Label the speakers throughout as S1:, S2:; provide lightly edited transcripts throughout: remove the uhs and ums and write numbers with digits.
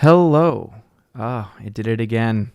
S1: Hello. It did it again.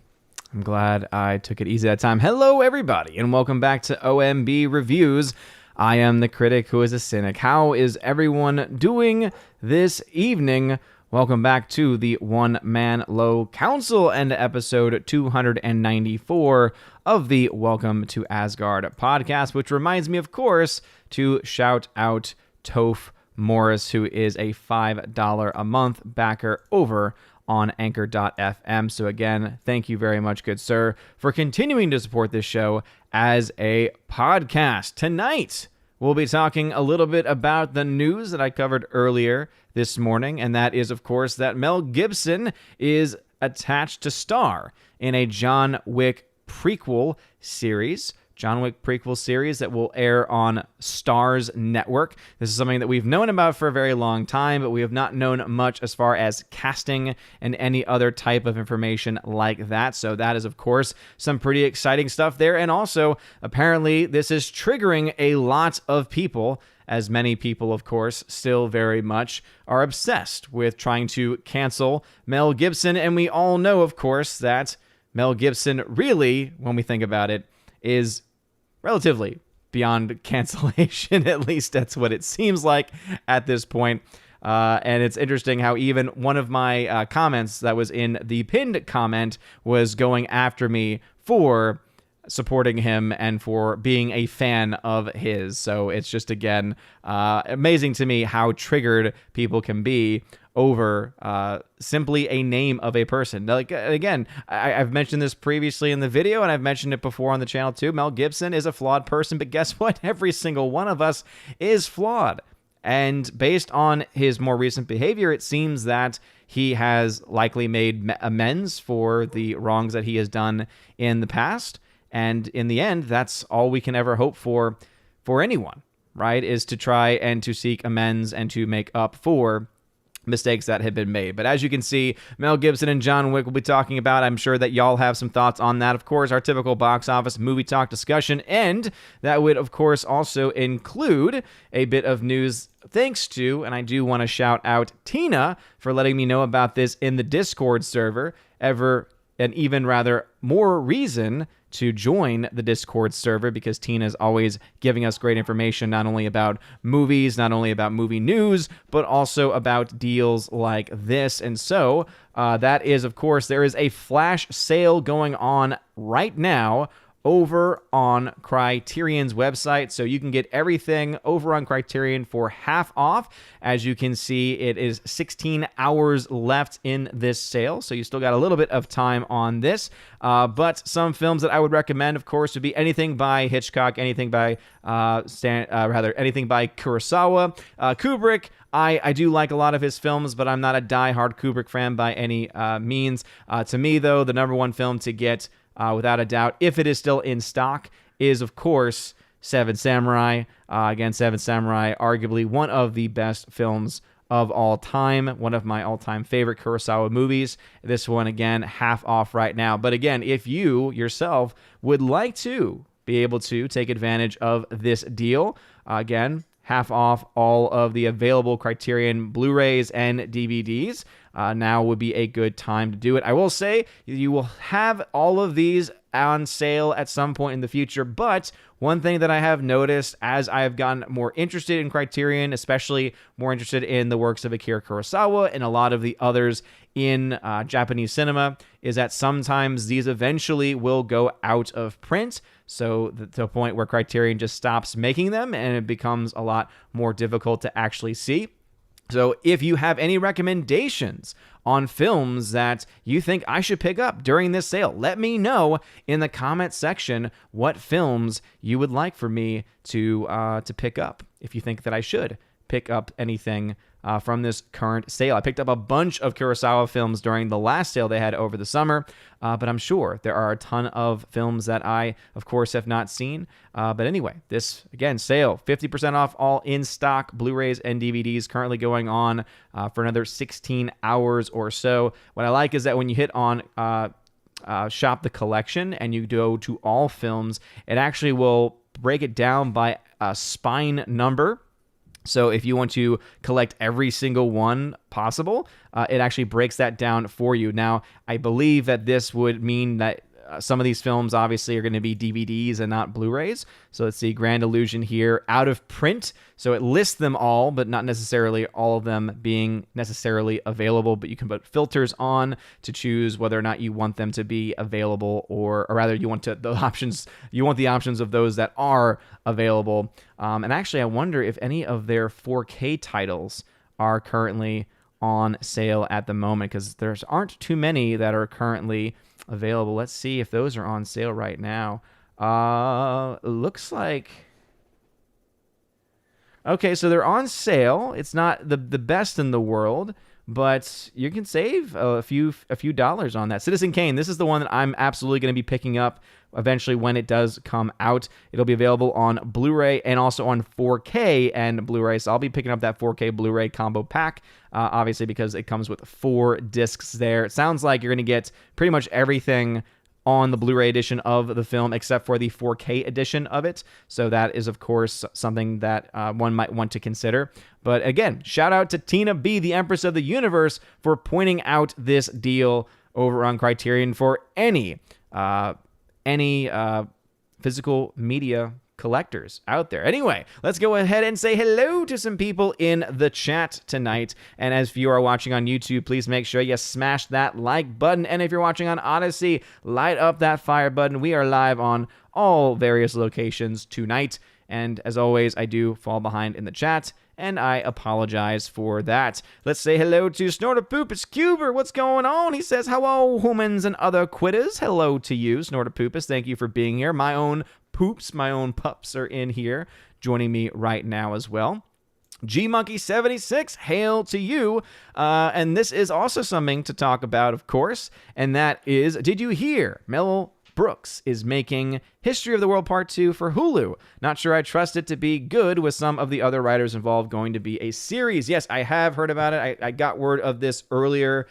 S1: I'm glad I took it easy that time. Hello, everybody, and welcome back to OMB Reviews. I am the critic who is a cynic. How is everyone doing this evening? Welcome back to the One Man Low Council and episode 294 of the Welcome to Asgard podcast, which reminds me, of course, to shout out Toph Morris, who is a $5 a month backer over on anchor.fm. So again, thank you very much, good sir, for continuing to support this show as a podcast. Tonight, we'll be talking a little bit about the news that I covered earlier this morning, and that is, of course, that Mel Gibson is attached to star in a John Wick prequel series. John Wick prequel series that will air on Starz Network. This is something that we've known about for a very long time, but we have not known much as far as casting and any other type of information like that. So that is, of course, some pretty exciting stuff there. And also, apparently, this is triggering a lot of people, as many people, of course, still very much are obsessed with trying to cancel Mel Gibson. And we all know, of course, that Mel Gibson really, when we think about it, is relatively beyond cancellation. At least that's what it seems like at this point. And it's interesting how even one of my comments that was in the pinned comment was going after me for supporting him and for being a fan of his. So it's just, again, amazing to me how triggered people can be over simply a name of a person. Like, again, I've mentioned this previously in the video, and I've mentioned it before on the channel too. Mel Gibson is a flawed person, but guess what? Every single one of us is flawed. And based on his more recent behavior, it seems that he has likely made amends for the wrongs that he has done in the past. And in the end, that's all we can ever hope for anyone, right? Is to try and to seek amends and to make up for mistakes that have been made. But as you can see, Mel Gibson and John Wick will be talking about. I'm sure that y'all have some thoughts on that. Of course, our typical box office movie talk discussion, and that would, of course, also include a bit of news thanks to, and I do want to shout out Tina for letting me know about this in the Discord server, and even rather more reason to join the Discord server, because Tina is always giving us great information, not only about movies, not only about movie news, but also about deals like this. And so that is, of course, there is a flash sale going on right now over on Criterion's website. So you can get everything over on Criterion for half off. As you can see, it is 16 hours left in this sale. So you still got a little bit of time on this. But some films that I would recommend, of course, would be anything by Hitchcock, anything by anything by Kurosawa, Kubrick. I do like a lot of his films, but I'm not a die-hard Kubrick fan by any means. To me, though, the number one film to get, without a doubt, if it is still in stock, is, of course, Seven Samurai. Again, Seven Samurai, arguably one of the best films of all time, one of my all-time favorite Kurosawa movies. This one, again, half off right now. But again, if you yourself would like to be able to take advantage of this deal, again, half off all of the available Criterion Blu-rays and DVDs. Now would be a good time to do it. I will say you will have all of these on sale at some point in the future, but one thing that I have noticed as I have gotten more interested in Criterion, especially more interested in the works of Akira Kurosawa and a lot of the others in Japanese cinema, is that sometimes these eventually will go out of print. So to the point where Criterion just stops making them and it becomes a lot more difficult to actually see. So if you have any recommendations on films that you think I should pick up during this sale, let me know in the comment section what films you would like for me to pick up, if you think that I should pick up anything from this current sale. I picked up a bunch of Kurosawa films during the last sale they had over the summer, but I'm sure there are a ton of films that I, of course, have not seen. But anyway, this, again, sale, 50% off all in-stock Blu-rays and DVDs currently going on for another 16 hours or so. What I like is that when you hit on Shop the Collection and you go to all films, it actually will break it down by a spine number. So if you want to collect every single one possible, it actually breaks that down for you. Now, I believe that this would mean that some of these films obviously are going to be DVDs and not Blu-rays. So let's see, Grand Illusion here, out of print. So it lists them all, but not necessarily all of them being necessarily available. But you can put filters on to choose whether or not you want them to be available, or rather, you want the options of those that are available. And actually, I wonder if any of their 4K titles are currently on sale at the moment, because there aren't too many that are currently available. Let's see if those are on sale right now. Looks like... Okay, so they're on sale. It's not the best in the world, but you can save a few dollars on that. Citizen Kane, this is the one that I'm absolutely going to be picking up eventually when it does come out. It'll be available on Blu-ray and also on 4K and Blu-ray, so I'll be picking up that 4K Blu-ray combo pack, obviously because it comes with 4 discs there. It sounds like you're going to get pretty much everything on the Blu-ray edition of the film except for the 4K edition of it. So that is, of course, something that one might want to consider. But again, shout out to Tina B, the Empress of the Universe, for pointing out this deal over on Criterion for any physical media collectors out there. Anyway, let's go ahead and say hello to some people in the chat tonight. And as you are watching on YouTube, please make sure you smash that like button. And if you're watching on Odyssey, light up that fire button. We are live on all various locations tonight. And as always, I do fall behind in the chat, and I apologize for that. Let's say hello to Snortapoopus Cuber. What's going on? He says, hello, humans and other quitters. Hello to you, Snortapoopus. Thank you for being here. My own poops, my own pups are in here joining me right now as well. GMonkey76, hail to you. And this is also something to talk about, of course, and that is, did you hear Mel Brooks is making History of the World Part 2 for Hulu? Not sure I trust it to be good, with some of the other writers involved going to be a series. Yes, I have heard about it. I got word of this earlier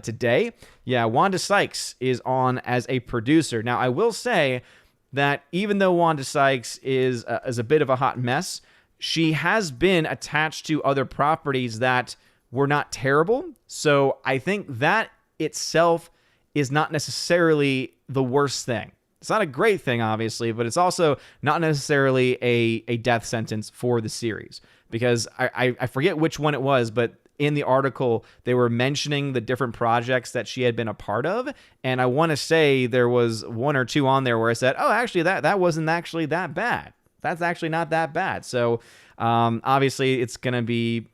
S1: today. Yeah, Wanda Sykes is on as a producer. Now, I will say that even though Wanda Sykes is a bit of a hot mess, she has been attached to other properties that were not terrible. So I think that itself is not necessarily the worst thing. It's not a great thing, obviously, but it's also not necessarily a death sentence for the series. Because I forget which one it was, but in the article, they were mentioning the different projects that she had been a part of. And I want to say there was 1 or 2 on there where I said, oh, actually, that wasn't actually that bad. That's actually not that bad. So obviously, it's going to be,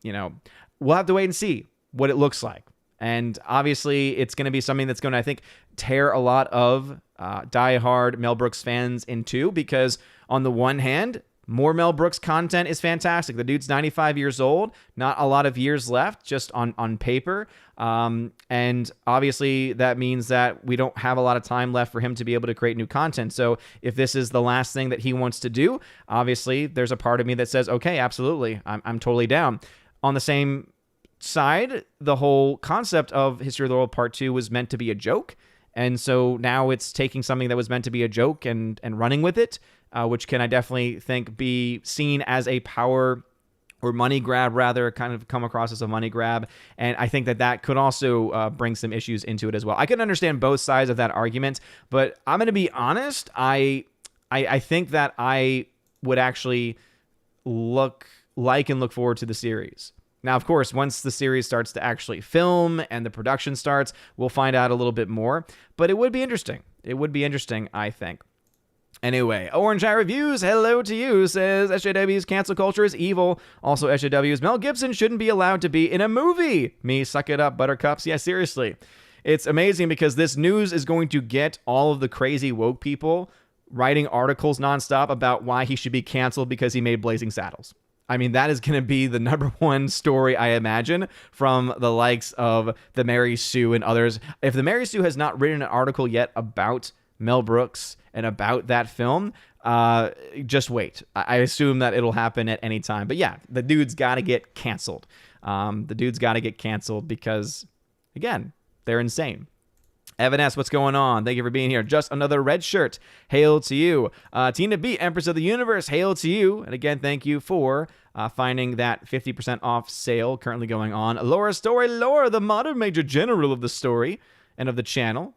S1: we'll have to wait and see what it looks like. And obviously, it's going to be something that's going to, I think, tear a lot of diehard Mel Brooks fans in two, because on the one hand, more Mel Brooks content is fantastic. The dude's 95 years old, not a lot of years left, just on paper. And obviously, that means that we don't have a lot of time left for him to be able to create new content. So if this is the last thing that he wants to do, obviously, there's a part of me that says, okay, absolutely, I'm totally down. On the same side, the whole concept of History of the World Part 2 was meant to be a joke. And so now it's taking something that was meant to be a joke and running with it, which can, I definitely think, be seen as a power or money grab, rather, kind of come across as a money grab. And I think that could also bring some issues into it as well. I can understand both sides of that argument, but I'm going to be honest. I think that I would actually look forward to the series. Now, of course, once the series starts to actually film and the production starts, we'll find out a little bit more. But it would be interesting. It would be interesting, I think. Anyway, Orange Eye Reviews, hello to you, says SJW's cancel culture is evil. Also, SJW's Mel Gibson shouldn't be allowed to be in a movie. Me, suck it up, buttercups. Yeah, seriously. It's amazing because this news is going to get all of the crazy woke people writing articles nonstop about why he should be canceled because he made Blazing Saddles. I mean, that is going to be the #1 story, I imagine, from the likes of the Mary Sue and others. If the Mary Sue has not written an article yet about Mel Brooks and about that film, just wait. I assume that it'll happen at any time. But yeah, the dude's got to get canceled. The dude's got to get canceled because, again, they're insane. Evan S., what's going on? Thank you for being here. Just another red shirt. Hail to you. Tina B., Empress of the Universe. Hail to you. And again, thank you for finding that 50% off sale currently going on. Laura Story, Laura, the modern major general of the story and of the channel.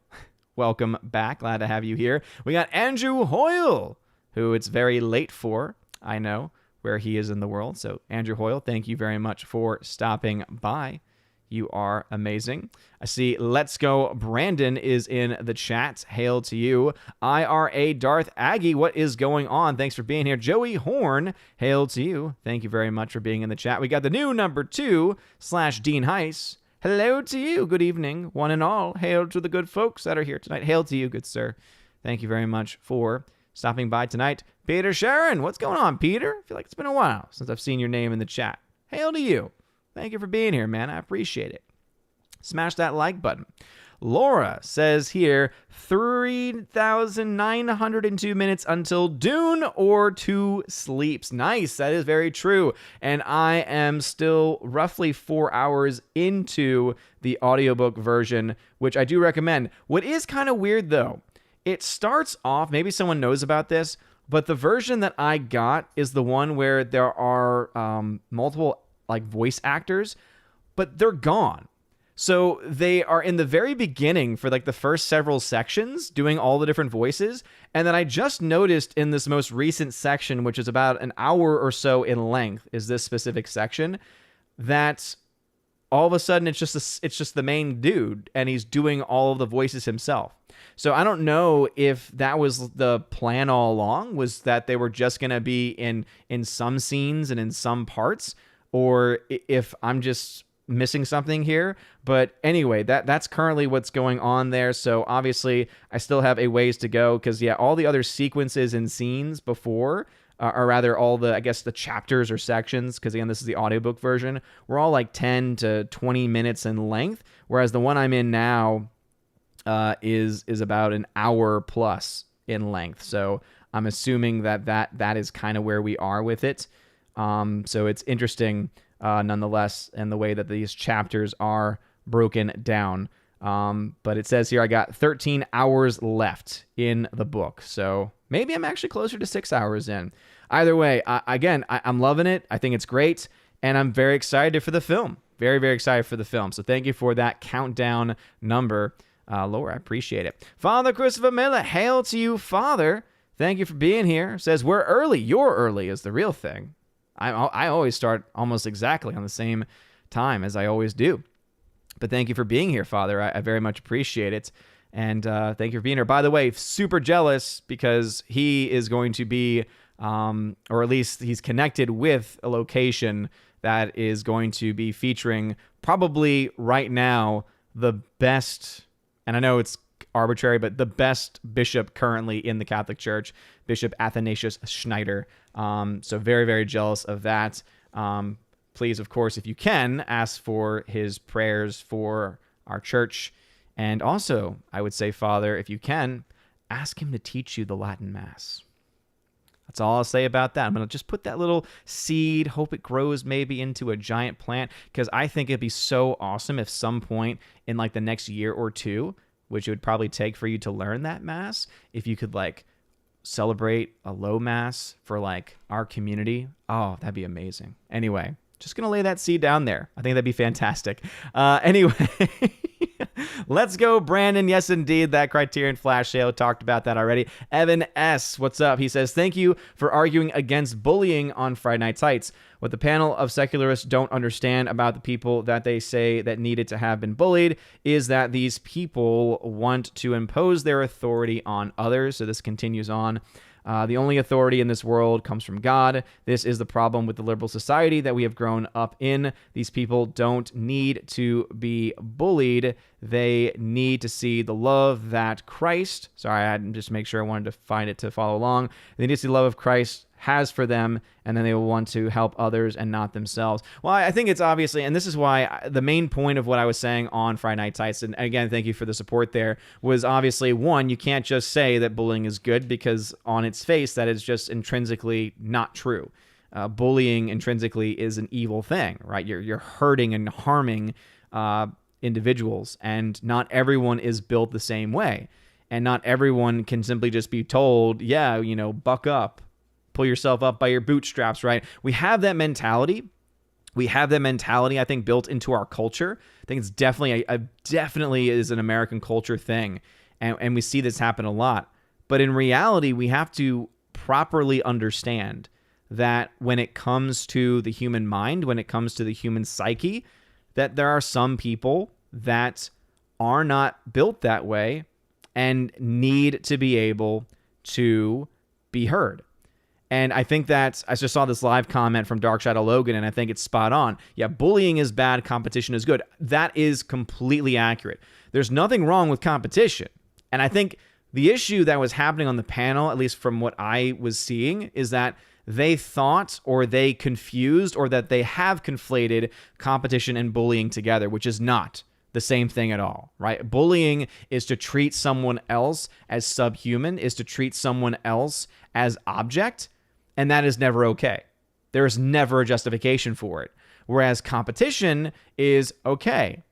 S1: Welcome back. Glad to have you here. We got Andrew Hoyle, who it's very late for, I know, where he is in the world. So Andrew Hoyle, thank you very much for stopping by. You are amazing. I see Let's Go Brandon is in the chat. Hail to you. IRA Darth Aggie, what is going on? Thanks for being here. Joey Horn, hail to you. Thank you very much for being in the chat. We got the new number 2 / Dean Heiss. Hello to you. Good evening, one and all. Hail to the good folks that are here tonight. Hail to you, good sir. Thank you very much for stopping by tonight. Peter Sharon, what's going on, Peter? I feel like it's been a while since I've seen your name in the chat. Hail to you. Thank you for being here, man. I appreciate it. Smash that like button. Laura says here, 3,902 minutes until Dune or 2 sleeps. Nice. That is very true. And I am still roughly 4 hours into the audiobook version, which I do recommend. What is kind of weird, though, it starts off, maybe someone knows about this, but the version that I got is the one where there are multiple voice actors, but they're gone. So they are in the very beginning for the first several sections doing all the different voices. And then I just noticed in this most recent section, which is about an hour or so in length, is this specific section, that all of a sudden it's just the main dude and he's doing all of the voices himself. So I don't know if that was the plan all along, was that they were just going to be in some scenes and in some parts, or if I'm just missing something here. But anyway, that's currently what's going on there. So obviously I still have a ways to go because, yeah, all the other sequences and scenes before, or rather all the, I guess, the chapters or sections, because again, this is the audiobook version, were all 10 to 20 minutes in length, whereas the one I'm in now is about an hour plus in length. So I'm assuming that is kind of where we are with it. So it's interesting nonetheless, and the way that these chapters are broken down. But it says here I got 13 hours left in the book. So maybe I'm actually closer to 6 hours in. Either way, I'm loving it. I think it's great. And I'm very excited for the film. Very, very excited for the film. So thank you for that countdown number, Laura. I appreciate it. Father Christopher Miller, hail to you, Father. Thank you for being here. Says, we're early. You're early is the real thing. I always start almost exactly on the same time as I always do. But thank you for being here, Father. I very much appreciate it. And thank you for being here. By the way, super jealous because he is going to be, or at least he's connected with a location that is going to be featuring probably right now the best, and I know it's arbitrary, but the best bishop currently in the Catholic Church, Bishop Athanasius Schneider. So very, very jealous of that. Please, of course, if you can, ask for his prayers for our church. And also, I would say, Father, if you can, ask him to teach you the Latin Mass. That's all I'll say about that. I'm going to just put that little seed, hope it grows maybe into a giant plant, because I think it'd be so awesome if some point in the next year or two, which it would probably take for you to learn that Mass, if you could celebrate a low Mass for our community. Oh, that'd be amazing. Anyway, just going to lay that seed down there. I think that'd be fantastic. Anyway, let's go, Brandon. Yes, indeed. That Criterion Flash sale, talked about that already. Evan S., what's up? He says, thank you for arguing against bullying on Friday Night Tights. What the panel of secularists don't understand about the people that they say that needed to have been bullied is that these people want to impose their authority on others. So this continues on. The only authority in this world comes from God. This is the problem with the liberal society that we have grown up in. These people don't need to be bullied. They need to see the love that Christ, sorry, I had to just make sure I wanted to find it to follow along. They need to see the love of Christ has for them, and then they will want to help others and not themselves. Well, I think it's obviously, and this is why the main point of what I was saying on Friday Night Tights, and again, thank you for the support there, was obviously, one, you can't just say that bullying is good, because on its face, that is just intrinsically not true. Bullying intrinsically is an evil thing, right? You're hurting and harming individuals, and not everyone is built the same way. And not everyone can simply just be told, yeah, buck up, pull yourself up by your bootstraps, right? We have that mentality. I think, built into our culture. I think it's definitely is an American culture thing. And we see this happen a lot. But in reality, we have to properly understand that when it comes to the human mind, when it comes to the human psyche, that there are some people that are not built that way and need to be able to be heard. And I think that I just saw this live comment from Dark Shadow Logan, and I think it's spot on. Yeah, bullying is bad, competition is good. That is completely accurate. There's nothing wrong with competition. And I think the issue that was happening on the panel, at least from what I was seeing, is that they thought, or they confused, or that they have conflated competition and bullying together, which is not the same thing at all, right? Bullying is to treat someone else as subhuman, is to treat someone else as object, and that is never okay. There is never a justification for it. Whereas competition is, okay,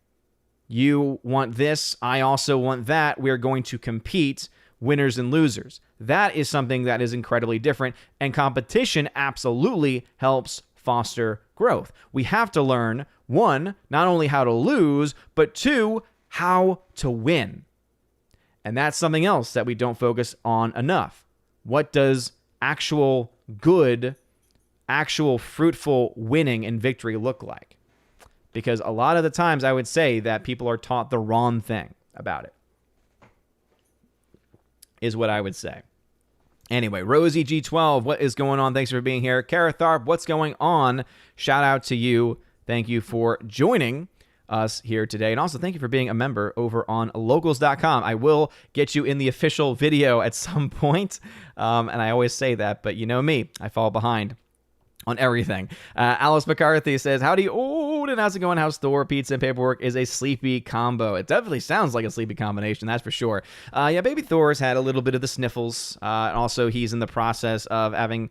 S1: you want this, I also want that, we're going to compete, winners and losers. That is something that is incredibly different, and competition absolutely helps foster growth. We have to learn, one, not only how to lose, but two, how to win. And that's something else that we don't focus on enough. What does actual good, actual fruitful winning and victory look like? Because a lot of the times I would say that people are taught the wrong thing about it, is what I would say. Anyway, Rosie G12, what is going on? Thanks for being here. Kara Tharp, what's going on? Shout out to you. Thank you for joining us here today. And also thank you for being a member over on locals.com. I will get you in the official video at some point. And I always say that, but you know me, I fall behind on everything. Alice McCarthy says, howdy, old, and how's it going? How's Thor? Pizza and paperwork is a sleepy combo. It definitely sounds like a sleepy combination, that's for sure. Yeah, baby Thor's had a little bit of the sniffles. And also, he's in the process of having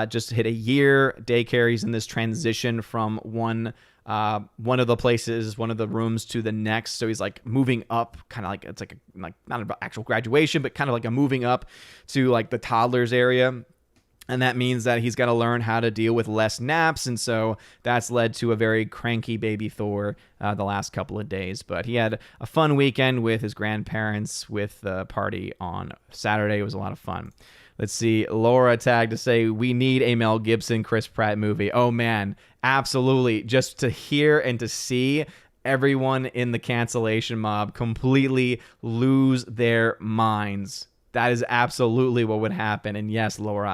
S1: just hit a year daycare. He's in this transition from one of the places, one of the rooms to the next. So he's like moving up, kind of like, it's like not about actual graduation, but kind of like a moving up to like the toddlers area. And that means that he's got to learn how to deal with less naps. And so that's led to a very cranky baby Thor the last couple of days. But he had a fun weekend with his grandparents with the party on Saturday. It was a lot of fun. Let's see. Laura tagged to say, we need a Mel Gibson, Chris Pratt movie. Oh, man. Absolutely. Just to hear and to see everyone in the cancellation mob completely lose their minds. That is absolutely what would happen. And yes, Laura,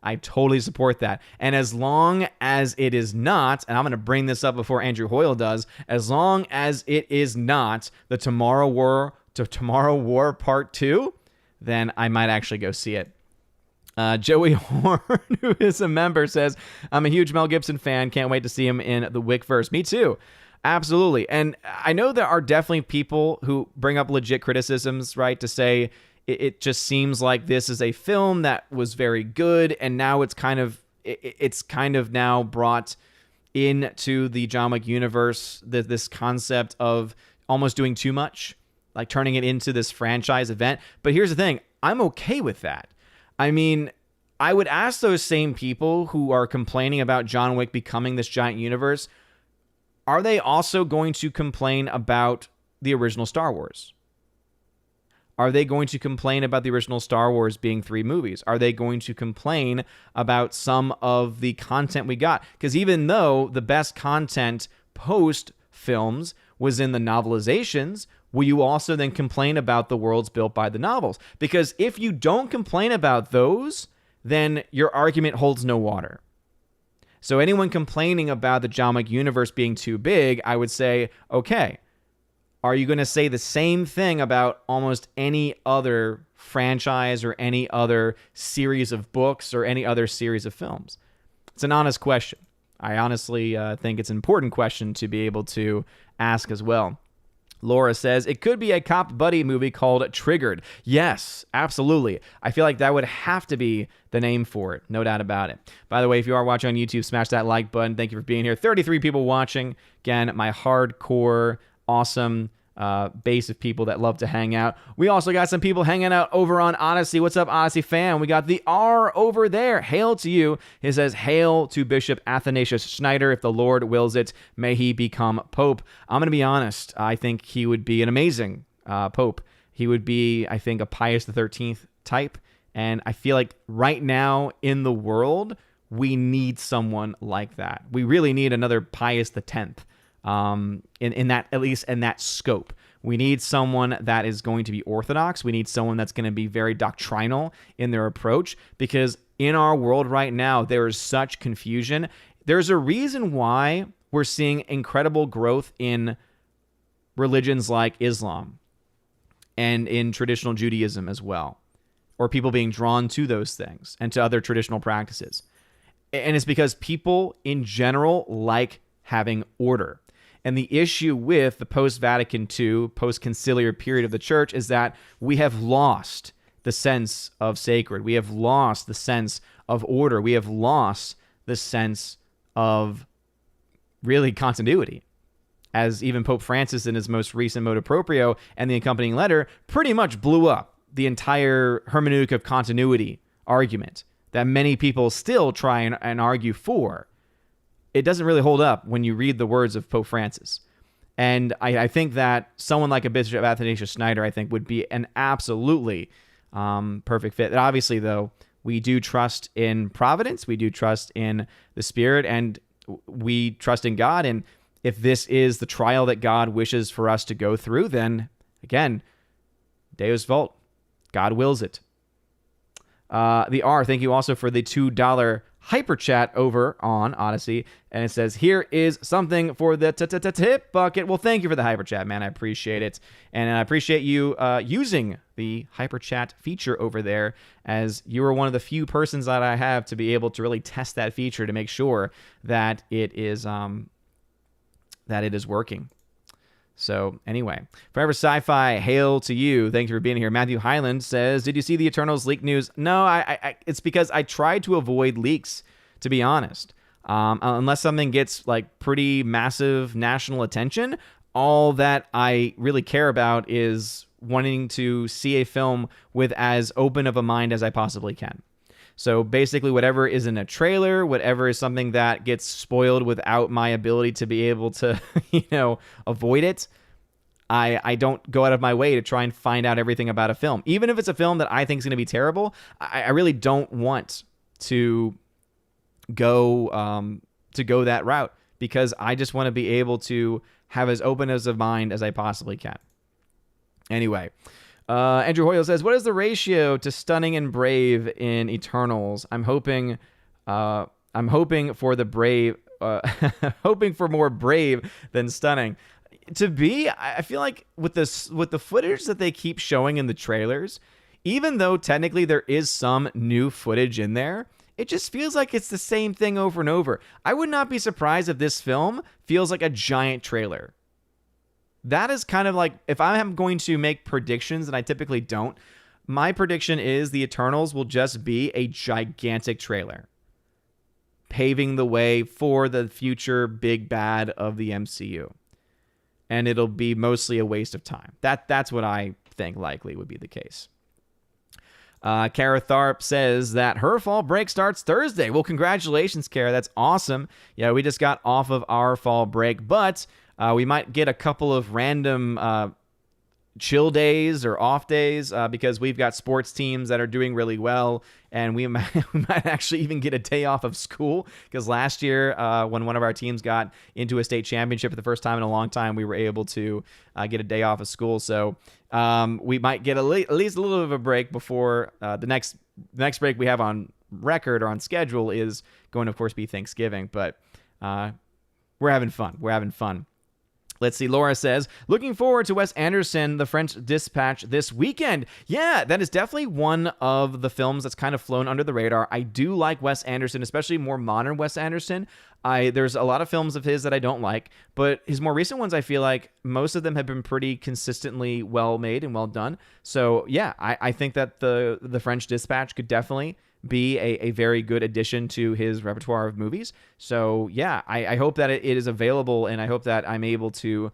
S1: I totally support that. And as long as it is not, and I'm going to bring this up before Andrew Hoyle does, as long as it is not the Tomorrow War Part 2, then I might actually go see it. Joey Horn, who is a member, says, I'm a huge Mel Gibson fan. Can't wait to see him in the Wick verse. Me too. Absolutely. And I know there are definitely people who bring up legit criticisms, right, to say, it just seems like this is a film that was very good, and now it's kind of now brought into the John Wick universe, this concept of almost doing too much, like turning it into this franchise event. But here's the thing, I'm okay with that. I mean, I would ask those same people who are complaining about John Wick becoming this giant universe, are they also going to complain about the original Star Wars? Are they going to complain about the original Star Wars being 3 movies? Are they going to complain about some of the content we got? Because even though the best content post-films was in the novelizations, will you also then complain about the worlds built by the novels? Because if you don't complain about those, then your argument holds no water. So anyone complaining about the John Wick universe being too big, I would say, okay, are you going to say the same thing about almost any other franchise or any other series of books or any other series of films? It's an honest question. I honestly think it's an important question to be able to ask as well. Laura says, it could be a cop buddy movie called Triggered. Yes, absolutely. I feel like that would have to be the name for it. No doubt about it. By the way, if you are watching on YouTube, smash that like button. Thank you for being here. 33 people watching. Again, my hardcore awesome base of people that love to hang out. We also got some people hanging out over on Odyssey. What's up, Odyssey fam? We got the R over there. Hail to you. It says, hail to Bishop Athanasius Schneider. If the Lord wills it, may he become Pope. I'm going to be honest. I think he would be an amazing Pope. He would be, I think, a Pius XIII type. And I feel like right now in the world, we need someone like that. We really need another Pius X. In that, at least in that scope. We need someone that is going to be orthodox. We need someone that's going to be very doctrinal in their approach, because in our world right now, there is such confusion. There's a reason why we're seeing incredible growth in religions like Islam and in traditional Judaism as well, or people being drawn to those things and to other traditional practices. And it's because people in general like having order. And the issue with the post-Vatican II, post-conciliar period of the church is that we have lost the sense of sacred. We have lost the sense of order. We have lost the sense of really continuity. As even Pope Francis in his most recent motu proprio and the accompanying letter pretty much blew up the entire hermeneutic of continuity argument that many people still try and argue for. It doesn't really hold up when you read the words of Pope Francis. And I think that someone like a Bishop Athanasius Schneider, I think, would be an absolutely perfect fit. And obviously, though, we do trust in providence. We do trust in the Spirit, and we trust in God. And if this is the trial that God wishes for us to go through, then, again, Deus Vult. God wills it. The R, thank you also for the $2 hyper chat over on Odyssey, and it says, here is something for the tip bucket. Well, thank you for the hyper chat, man. I appreciate it, and I appreciate you using the hyper chat feature over there, as you are one of the few persons that I have to be able to really test that feature to make sure that it is working. So anyway, Forever Sci-Fi, hail to you. Thanks for being here. Matthew Highland says, did you see the Eternals leak news? No, I it's because I tried to avoid leaks, to be honest. Unless something gets like pretty massive national attention, all that I really care about is wanting to see a film with as open of a mind as I possibly can. So basically whatever is in a trailer, whatever is something that gets spoiled without my ability to be able to, avoid it, I don't go out of my way to try and find out everything about a film. Even if it's a film that I think is going to be terrible, I really don't want to go that route, because I just want to be able to have as open as a mind as I possibly can. Anyway. Andrew Hoyle says, what is the ratio to stunning and brave in Eternals? I'm hoping for the brave, hoping for more brave than stunning. I feel like with the footage that they keep showing in the trailers, even though technically there is some new footage in there, it just feels like it's the same thing over and over. I would not be surprised if this film feels like a giant trailer. That is kind of like, if I am going to make predictions, and I typically don't, my prediction is the Eternals will just be a gigantic trailer, paving the way for the future big bad of the MCU. And it'll be mostly a waste of time. That's what I think likely would be the case. Kara Tharp says that her fall break starts Thursday. Well, congratulations, Kara. That's awesome. Yeah, we just got off of our fall break, but we might get a couple of random chill days or off days because we've got sports teams that are doing really well, and we might actually even get a day off of school, because last year when one of our teams got into a state championship for the first time in a long time, we were able to get a day off of school. So we might get at least a little bit of a break before the next break we have on record or on schedule is going to, of course, be Thanksgiving. But we're having fun. Let's see. Laura says, looking forward to Wes Anderson, The French Dispatch this weekend. Yeah, that is definitely one of the films that's kind of flown under the radar. I do like Wes Anderson, especially more modern Wes Anderson. There's a lot of films of his that I don't like, but his more recent ones, I feel like most of them have been pretty consistently well made and well done. So yeah, I think that the French Dispatch could definitely be a very good addition to his repertoire of movies. So yeah, I hope that it is available, and I hope that I'm able to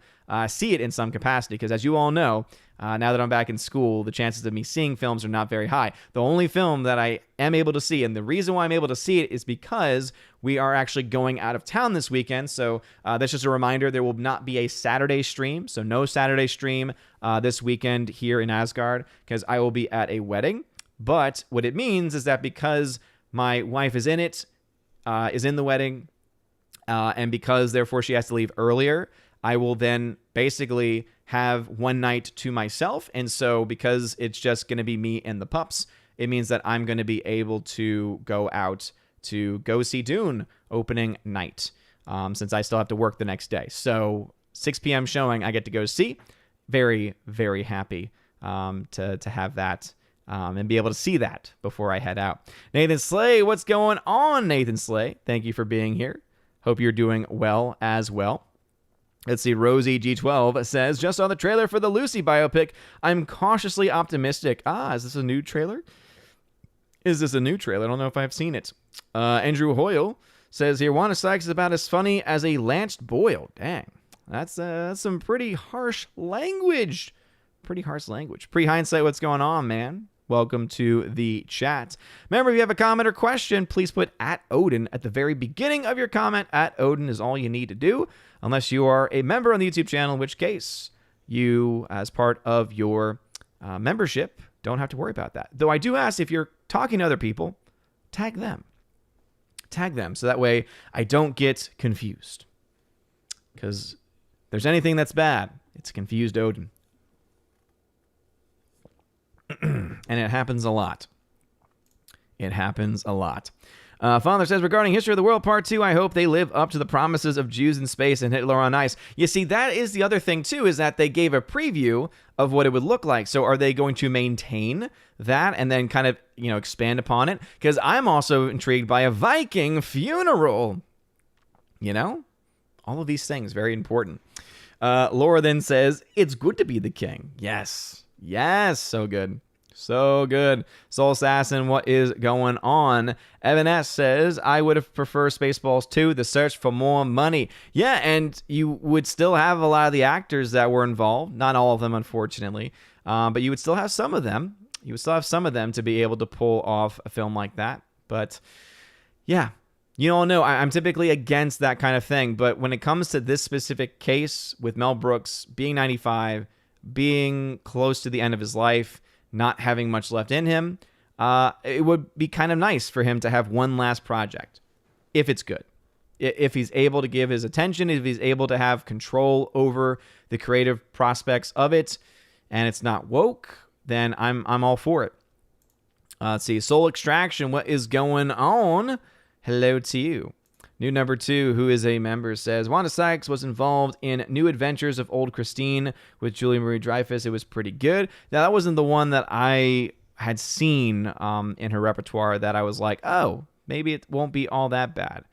S1: see it in some capacity, because as you all know, now that I'm back in school, the chances of me seeing films are not very high. The only film that I am able to see, and the reason why I'm able to see it, is because we are actually going out of town this weekend. So that's just a reminder, there will not be a Saturday stream. So no Saturday stream this weekend here in Asgard, because I will be at a wedding. But what it means is that because my wife is in it, is in the wedding, and because therefore she has to leave earlier, I will then basically have one night to myself. And so because it's just going to be me and the pups, it means that I'm going to be able to go out to go see Dune opening night, since I still have to work the next day. So 6 p.m. showing I get to go see. Very, very happy to have that and be able to see that before I head out. Nathan Slay, what's going on, Nathan Slay? Thank you for being here. Hope you're doing well as well. Let's see, Rosie G12 says, just saw the trailer for the Lucy biopic. I'm cautiously optimistic. Is this a new trailer? I don't know if I've seen it. Andrew Hoyle says here, Wanda Sykes is about as funny as a Lanced Boyle. Dang, that's some pretty harsh language. Pre-hindsight, what's going on, man? Welcome to the chat. Remember, if you have a comment or question, please put @Odin at the very beginning of your comment. @Odin is all you need to do, unless you are a member on the YouTube channel, in which case you, as part of your membership, don't have to worry about that. Though I do ask, if you're talking to other people, tag them. So that way I don't get confused. Because if there's anything that's bad, it's confused Odin. And it happens a lot. Father says, regarding History of the World Part 2, I hope they live up to the promises of Jews in space and Hitler on ice. You see, that is the other thing, too, is that they gave a preview of what it would look like. So are they going to maintain that and then kind of, expand upon it? Because I'm also intrigued by a Viking funeral. All of these things, very important. Laura then says, it's good to be the king. Yes, so good. Soul Assassin, what is going on? Evan S. says, I would have preferred Spaceballs 2, The Search for More Money. Yeah, and you would still have a lot of the actors that were involved. Not all of them, unfortunately. But you would still have some of them. To be able to pull off a film like that. But, yeah. You all know, I'm typically against that kind of thing. But when it comes to this specific case with Mel Brooks being 95, being close to the end of his life, not having much left in him, it would be kind of nice for him to have one last project, if it's good. If he's able to give his attention, if he's able to have control over the creative prospects of it, and it's not woke, then I'm all for it. Let's see, Soul Extraction, what is going on? Hello to you. New number 2, who is a member, says, Wanda Sykes was involved in New Adventures of Old Christine with Julia Marie-Dreyfus. It was pretty good. Now, that wasn't the one that I had seen in her repertoire that I was like, oh, maybe it won't be all that bad.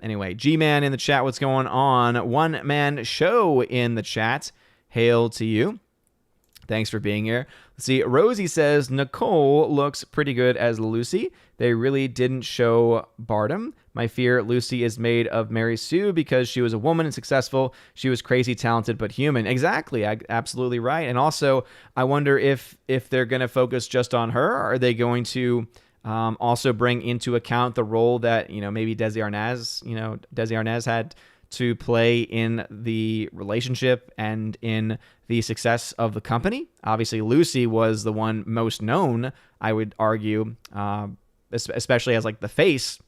S1: Anyway, G-Man in the chat, what's going on? One Man Show in the chat. Hail to you. Thanks for being here. Let's see, Rosie says, Nicole looks pretty good as Lucy. They really didn't show Bartum. My fear, Lucy is made of Mary Sue because she was a woman and successful. She was crazy talented but human. Exactly, absolutely right. And also, I wonder if they're going to focus just on her. Or are they going to also bring into account the role that maybe Desi Arnaz had to play in the relationship and in the success of the company? Obviously, Lucy was the one most known, I would argue, especially as like the face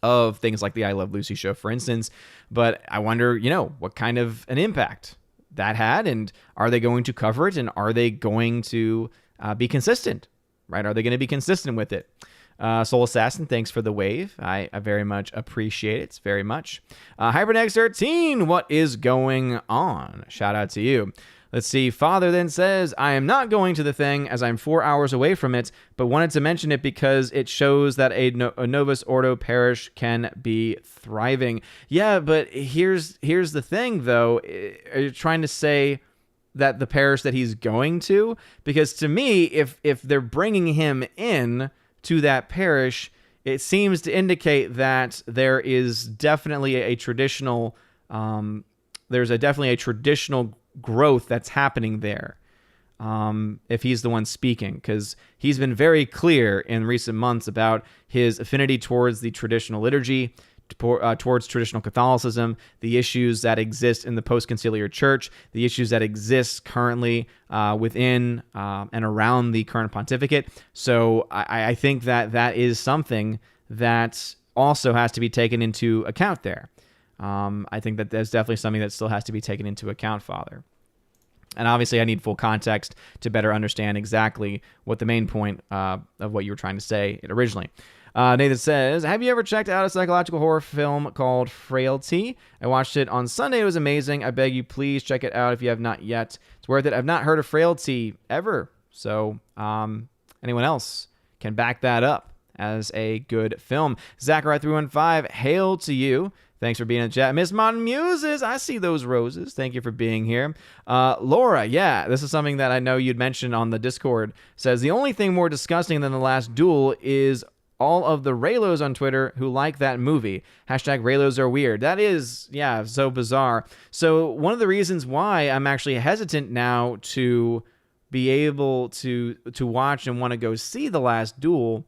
S1: of things like the I Love Lucy show, for instance. But I wonder, what kind of an impact that had, and are they going to cover it, and are they going to be consistent, right? Are they going to be consistent with it? Soul Assassin, thanks for the wave. I very much appreciate it. Very much. HyperNex13, what is going on? Shout out to you. Let's see. Father then says, I am not going to the thing as I'm 4 hours away from it, but wanted to mention it because it shows that a Novus Ordo parish can be thriving. Yeah, but here's the thing, though. Are you trying to say that the parish that he's going to? Because to me, if they're bringing him in to that parish, it seems to indicate that there is definitely a traditional, definitely a traditional growth that's happening there. If he's the one speaking, because he's been very clear in recent months about his affinity towards the traditional liturgy, towards traditional Catholicism, the issues that exist in the post-conciliar church, the issues that exist currently within and around the current pontificate. So I think that is something that also has to be taken into account there. I think that there's definitely something that still has to be taken into account, Father. And obviously, I need full context to better understand exactly what the main point of what you were trying to say originally. Nathan says, have you ever checked out a psychological horror film called Frailty? I watched it on Sunday. It was amazing. I beg you, please check it out if you have not yet. It's worth it. I've not heard of Frailty ever. So anyone else can back that up as a good film. Zachariah315, hail to you. Thanks for being in the chat. Miss Modern Muses, I see those roses. Thank you for being here. Laura, yeah, this is something that I know you'd mentioned on the Discord. Says, the only thing more disgusting than The Last Duel is all of the Raylos on Twitter who like that movie. Hashtag Raylos are weird. That is, yeah, so bizarre. So one of the reasons why I'm actually hesitant now to be able to watch and want to go see The Last Duel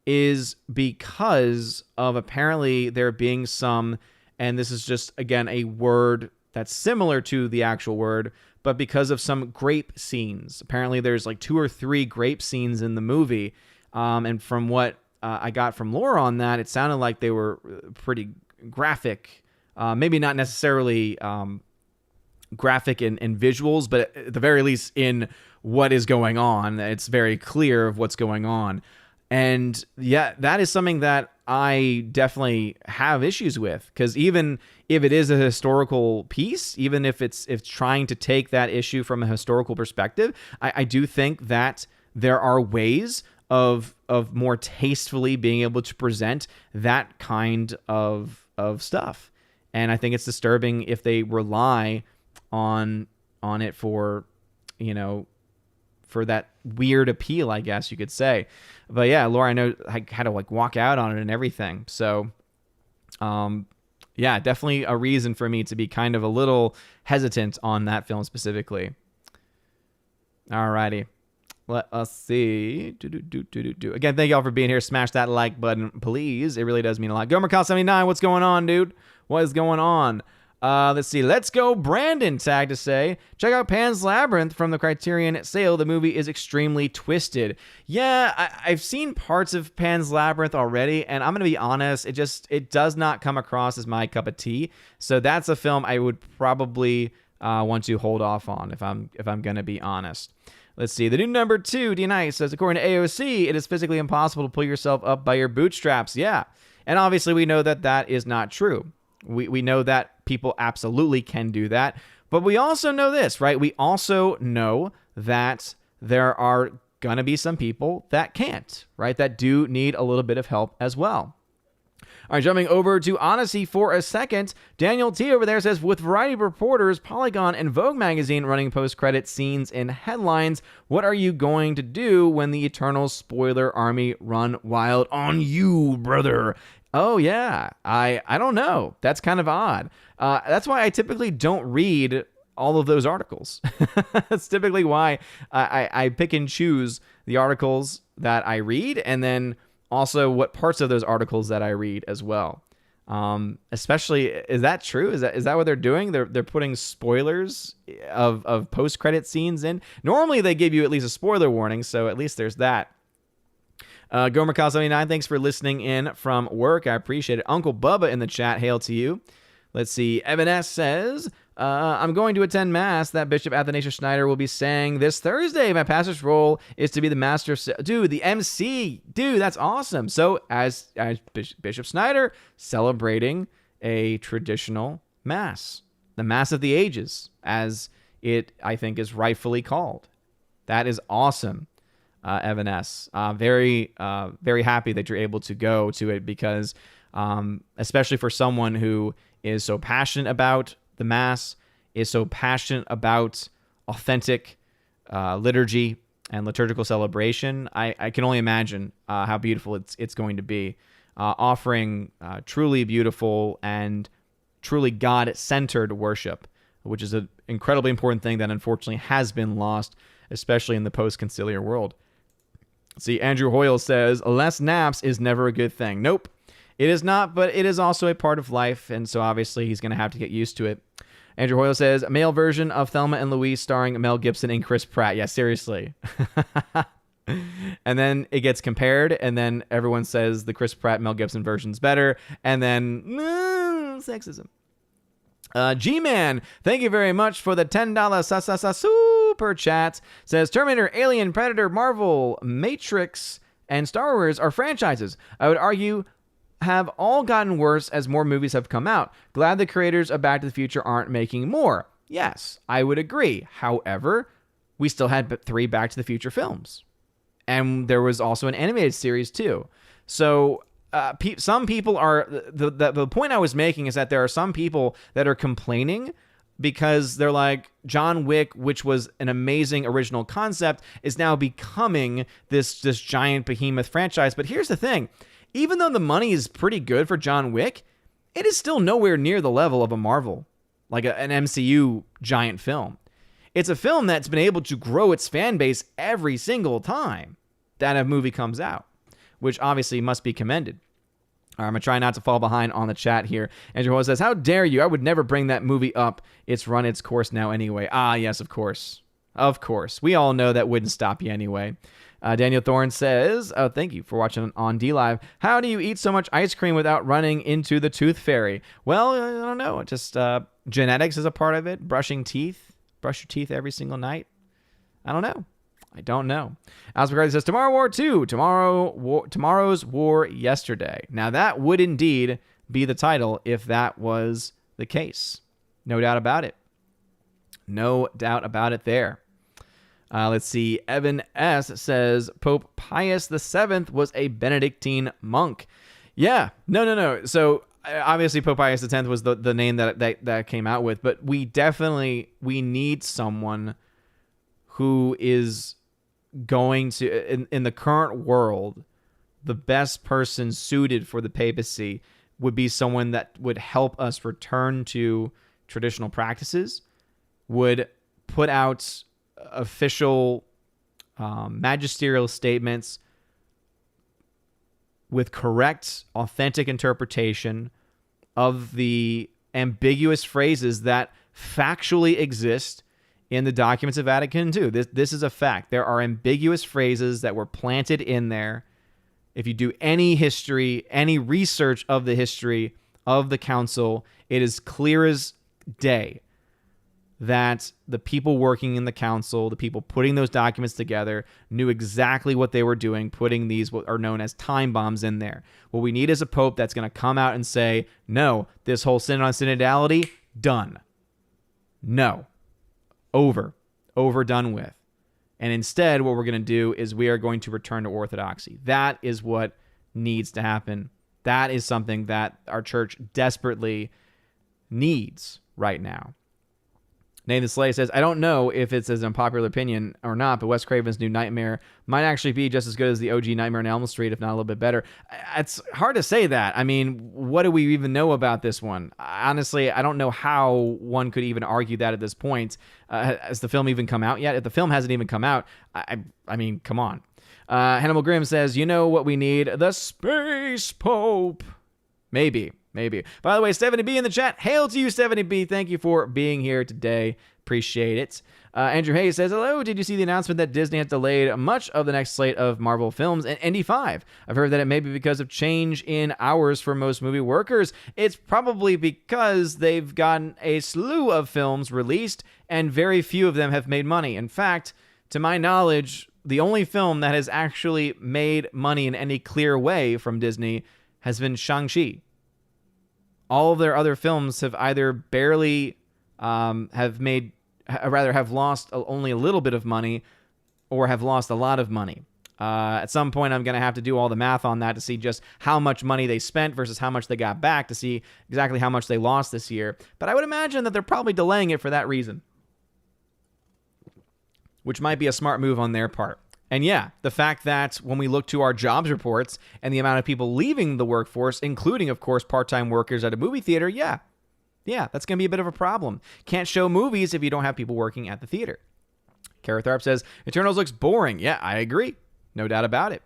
S1: is because of apparently there being some, and this is just, again, a word that's similar to the actual word, but because of some grape scenes. Apparently there's like 2 or 3 grape scenes in the movie. And from what I got from Laura on that, it sounded like they were pretty graphic. Maybe not necessarily graphic in visuals, but at the very least in what is going on. It's very clear of what's going on. And yeah, that is something that I definitely have issues with, because even if it is a historical piece, even if it's trying to take that issue from a historical perspective, I do think that there are ways of more tastefully being able to present that kind of stuff. And I think it's disturbing if they rely on it for, for that weird appeal, I guess you could say. But yeah, Laura, I know I had to walk out on it and everything. So, yeah, definitely a reason for me to be kind of a little hesitant on that film specifically. Alrighty. Let us see. Again, thank y'all for being here. Smash that like button, please. It really does mean a lot. GomerCal79, what's going on, dude? What is going on? Let's see. Let's go, Brandon, tag to say, check out Pan's Labyrinth from the Criterion sale. The movie is extremely twisted. Yeah, I've seen parts of Pan's Labyrinth already, and I'm going to be honest, it does not come across as my cup of tea. So that's a film I would probably want to hold off on if I'm going to be honest. Let's see. The new number 2, D-Nice, says, according to AOC, it is physically impossible to pull yourself up by your bootstraps. Yeah. And obviously we know that is not true. We know that people absolutely can do that. But we also know this, right? We also know that there are going to be some people that can't, right? That do need a little bit of help as well. All right, jumping over to Odyssey for a second. Daniel T over there says, with Variety Reporters, Polygon, and Vogue magazine running post-credit scenes and headlines, what are you going to do when the Eternal spoiler army run wild on you, brother? Oh, yeah. I don't know. That's kind of odd. That's why I typically don't read all of those articles. That's typically why I pick and choose the articles that I read, and then also what parts of those articles that I read as well. Especially, is that true? Is that what they're doing? They're putting spoilers of post-credit scenes in. Normally they give you at least a spoiler warning, so at least there's that. GomerCal79, thanks for listening in from work. I appreciate it. Uncle Bubba in the chat, hail to you. Let's see. Evan S. says, I'm going to attend Mass that Bishop Athanasius Schneider will be saying this Thursday. My pastor's role is to be the master. Dude, the MC. Dude, that's awesome. So as Bishop Schneider celebrating a traditional Mass, the Mass of the Ages, as it, I think, is rightfully called. That is awesome. Evan S. Very happy that you're able to go to it, because especially for someone who is so passionate about the Mass, is so passionate about authentic liturgy and liturgical celebration, I can only imagine how beautiful it's going to be. Offering truly beautiful and truly God-centered worship, which is an incredibly important thing that unfortunately has been lost, especially in the post-conciliar world. See, Andrew Hoyle says, less naps is never a good thing. Nope, it is not, but it is also a part of life, and so obviously he's going to have to get used to it. Andrew Hoyle says, male version of Thelma and Louise starring Mel Gibson and Chris Pratt. Yeah, seriously. And then it gets compared, and then everyone says the Chris Pratt Mel Gibson version's better, and then sexism. G-Man, thank you very much for the $10 super chat. Says Terminator, Alien, Predator, Marvel, Matrix, and Star Wars are franchises I would argue have all gotten worse as more movies have come out. Glad the creators of Back to the Future aren't making more. Yes, I would agree. However, we still had 3 Back to the Future films. And there was also an animated series too. So some people are... The point I was making is that there are some people that are complaining because they're like, John Wick, which was an amazing original concept, is now becoming this giant behemoth franchise. But here's the thing. Even though the money is pretty good for John Wick, it is still nowhere near the level of a Marvel, like an MCU giant film. It's a film that's been able to grow its fan base every single time that a movie comes out, which obviously must be commended. I'm going to try not to fall behind on the chat here. Andrew Hoyle says, how dare you? I would never bring that movie up. It's run its course now anyway. Ah, yes, of course. Of course. We all know that wouldn't stop you anyway. Daniel Thorne says, oh, thank you for watching on DLive. How do you eat so much ice cream without running into the tooth fairy? Well, I don't know. Just genetics is a part of it. Brushing teeth. Brush your teeth every single night. I don't know. Alice McCarthy says, Tomorrow War 2. Tomorrow's War Yesterday. Now, that would indeed be the title if that was the case. No doubt about it. No doubt about it there. Let's see. Evan S. says, Pope Pius VII was a Benedictine monk. Yeah. No. So, obviously, Pope Pius X was the name that came out with, but we need someone who is going to, in the current world, the best person suited for the papacy would be someone that would help us return to traditional practices, would put out official magisterial statements with correct, authentic interpretation of the ambiguous phrases that factually exist in the documents of Vatican II. This is a fact. There are ambiguous phrases that were planted in there. If you do any history, any research of the history of the council, it is clear as day that the people working in the council, the people putting those documents together, knew exactly what they were doing, putting these what are known as time bombs in there. What we need is a pope that's going to come out and say, no, this whole synod on synodality, done. No. Over, done with. And instead, what we're going to do is we are going to return to orthodoxy. That is what needs to happen. That is something that our church desperately needs right now. Nathan Slay says, I don't know if it's as an unpopular opinion or not, but Wes Craven's new Nightmare might actually be just as good as the OG Nightmare on Elm Street, if not a little bit better. It's hard to say that. I mean, what do we even know about this one? Honestly, I don't know how one could even argue that at this point. Has the film even come out yet? If the film hasn't even come out, I mean, come on. Hannibal Grimm says, you know what we need? The Space Pope. Maybe. By the way, Stephanie B in the chat. Hail to you, Stephanie B. Thank you for being here today. Appreciate it. Andrew Hayes says, hello. Did you see the announcement that Disney has delayed much of the next slate of Marvel films and Indy 5? I've heard that it may be because of change in hours for most movie workers. It's probably because they've gotten a slew of films released and very few of them have made money. In fact, to my knowledge, the only film that has actually made money in any clear way from Disney has been Shang-Chi. All of their other films have either barely have lost only a little bit of money or have lost a lot of money. At some point, I'm going to have to do all the math on that to see just how much money they spent versus how much they got back to see exactly how much they lost this year. But I would imagine that they're probably delaying it for that reason, which might be a smart move on their part. And yeah, the fact that when we look to our jobs reports and the amount of people leaving the workforce, including, of course, part-time workers at a movie theater, yeah, that's going to be a bit of a problem. Can't show movies if you don't have people working at the theater. Kara Tharp says, Eternals looks boring. Yeah, I agree. No doubt about it.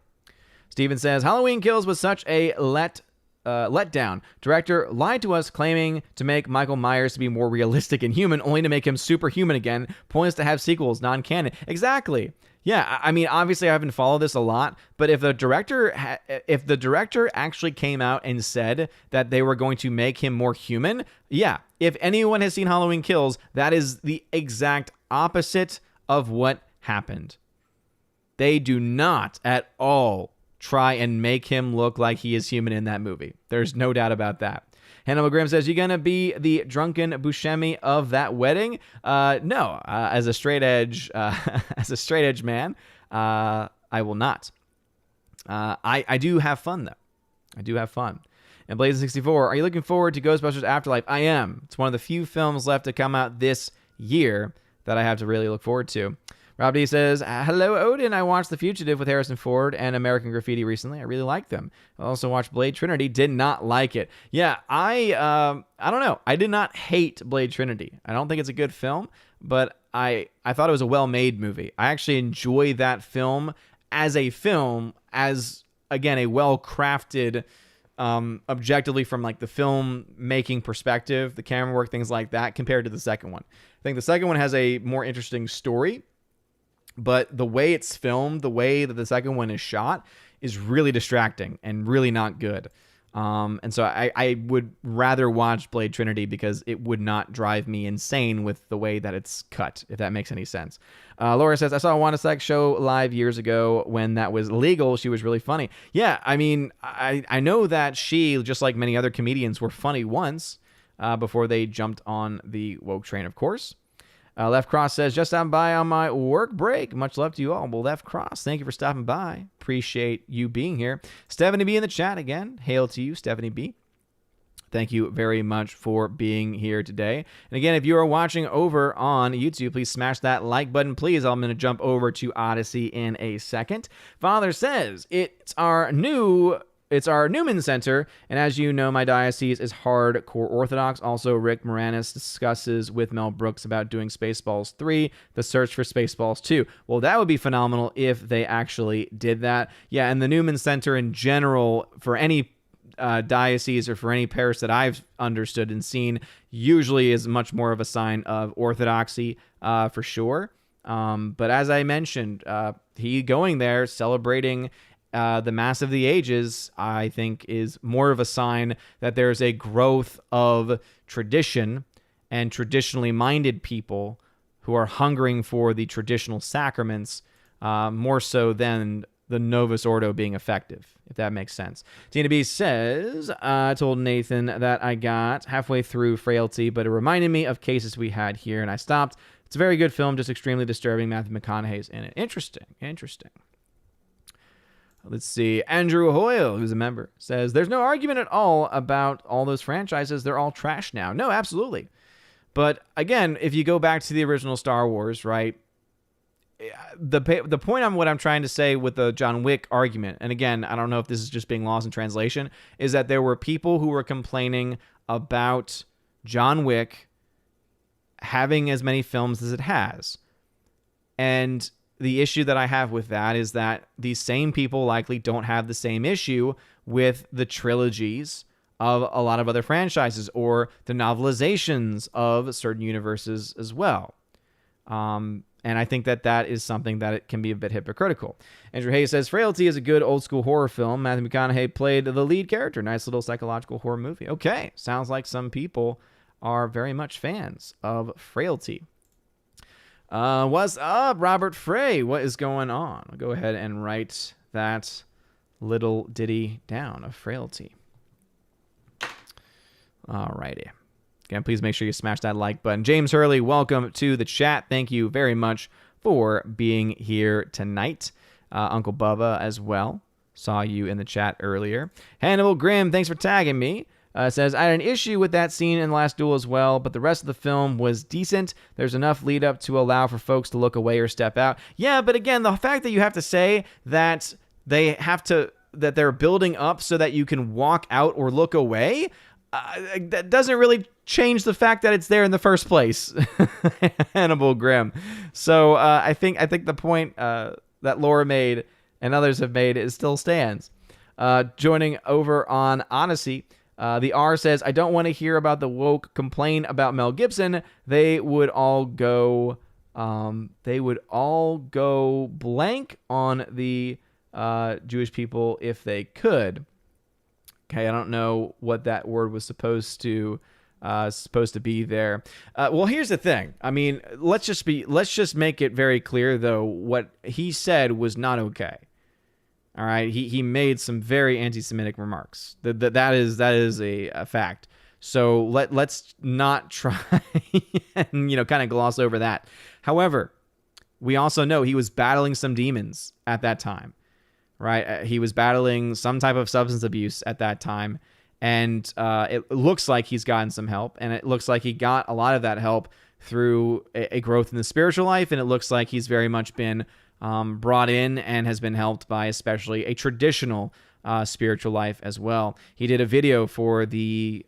S1: Steven says, Halloween Kills was such a letdown. Director lied to us claiming to make Michael Myers to be more realistic and human, only to make him superhuman again. Points to have sequels, non-canon. Exactly. Yeah, I mean, obviously I haven't followed this a lot, but if the director actually came out and said that they were going to make him more human, yeah, if anyone has seen Halloween Kills, that is the exact opposite of what happened. They do not at all try and make him look like he is human in that movie. There's no doubt about that. Hannibal Grimm says, you gonna be the drunken Buscemi of that wedding? No, as a straight edge man, I will not. I do have fun though. I do have fun. And Blaze64, are you looking forward to Ghostbusters Afterlife? I am. It's one of the few films left to come out this year that I have to really look forward to. Rob D says, hello, Odin. I watched The Fugitive with Harrison Ford and American Graffiti recently. I really liked them. I also watched Blade Trinity. Did not like it. Yeah, I don't know. I did not hate Blade Trinity. I don't think it's a good film, but I thought it was a well-made movie. I actually enjoy that film, as, again, a well-crafted, objectively from like the film making perspective, the camera work, things like that, compared to the second one. I think the second one has a more interesting story, but the way it's filmed, the way that the second one is shot, is really distracting and really not good. And so I would rather watch Blade Trinity because it would not drive me insane with the way that it's cut, if that makes any sense. Laura says, I saw a Wanda Sykes show live years ago when that was legal. She was really funny. Yeah, I mean, I know that she, just like many other comedians, were funny once before they jumped on the woke train, of course. Left Cross says, just stopping by on my work break. Much love to you all. Well, Left Cross, thank you for stopping by. Appreciate you being here. Stephanie B in the chat again. Hail to you, Stephanie B. Thank you very much for being here today. And again, if you are watching over on YouTube, please smash that like button, please. I'm going to jump over to Odyssey in a second. Father says, it's our Newman Center, and as you know, my diocese is hardcore Orthodox. Also, Rick Moranis discusses with Mel Brooks about doing Spaceballs 3, the search for Spaceballs 2. Well, that would be phenomenal if they actually did that. Yeah, and the Newman Center in general, for any diocese or for any parish that I've understood and seen, usually is much more of a sign of orthodoxy, for sure. But as I mentioned, he going there, celebrating the Mass of the Ages, I think, is more of a sign that there's a growth of tradition and traditionally minded people who are hungering for the traditional sacraments, more so than the Novus Ordo being effective, if that makes sense. Tina B says, I told Nathan that I got halfway through Frailty, but it reminded me of cases we had here, and I stopped. It's a very good film, just extremely disturbing. Matthew McConaughey's in it. Interesting. Let's see. Andrew Hoyle, who's a member, says, there's no argument at all about all those franchises. They're all trash now. No, absolutely. But again, if you go back to the original Star Wars, right, the point on what I'm trying to say with the John Wick argument, and again, I don't know if this is just being lost in translation, is that there were people who were complaining about John Wick having as many films as it has. And the issue that I have with that is that these same people likely don't have the same issue with the trilogies of a lot of other franchises or the novelizations of certain universes as well. And I think that that is something that it can be a bit hypocritical. Andrew Hayes says, Frailty is a good old school horror film. Matthew McConaughey played the lead character. Nice little psychological horror movie. Okay, sounds like some people are very much fans of Frailty. What's up, Robert Frey? What is going on? I'll go ahead and write that little ditty down of Frailty. Alrighty. Again, please make sure you smash that like button. James Hurley, welcome to the chat. Thank you very much for being here tonight. Uncle Bubba as well. Saw you in the chat earlier. Hannibal Grimm, thanks for tagging me. Says, I had an issue with that scene in The Last Duel as well, but the rest of the film was decent. There's enough lead up to allow for folks to look away or step out. Yeah, but again, the fact that you have to say that that they're building up so that you can walk out or look away, that doesn't really change the fact that it's there in the first place. Hannibal Grimm. So I think the point that Laura made and others have made, it still stands. Joining over on Odyssey, the R says, I don't want to hear about the woke complain about Mel Gibson. They would all go blank on the Jewish people if they could. Okay, I don't know what that word was supposed to be there. Well, here's the thing. I mean, let's just make it very clear though. What he said was not okay. All right, he made some very anti-Semitic remarks. That is a fact. So let's not try and kind of gloss over that. However, we also know he was battling some demons at that time, right? He was battling some type of substance abuse at that time, and it looks like he's gotten some help, and it looks like he got a lot of that help through a growth in the spiritual life, and it looks like he's very much been brought in and has been helped by especially a traditional spiritual life as well. He did a video for the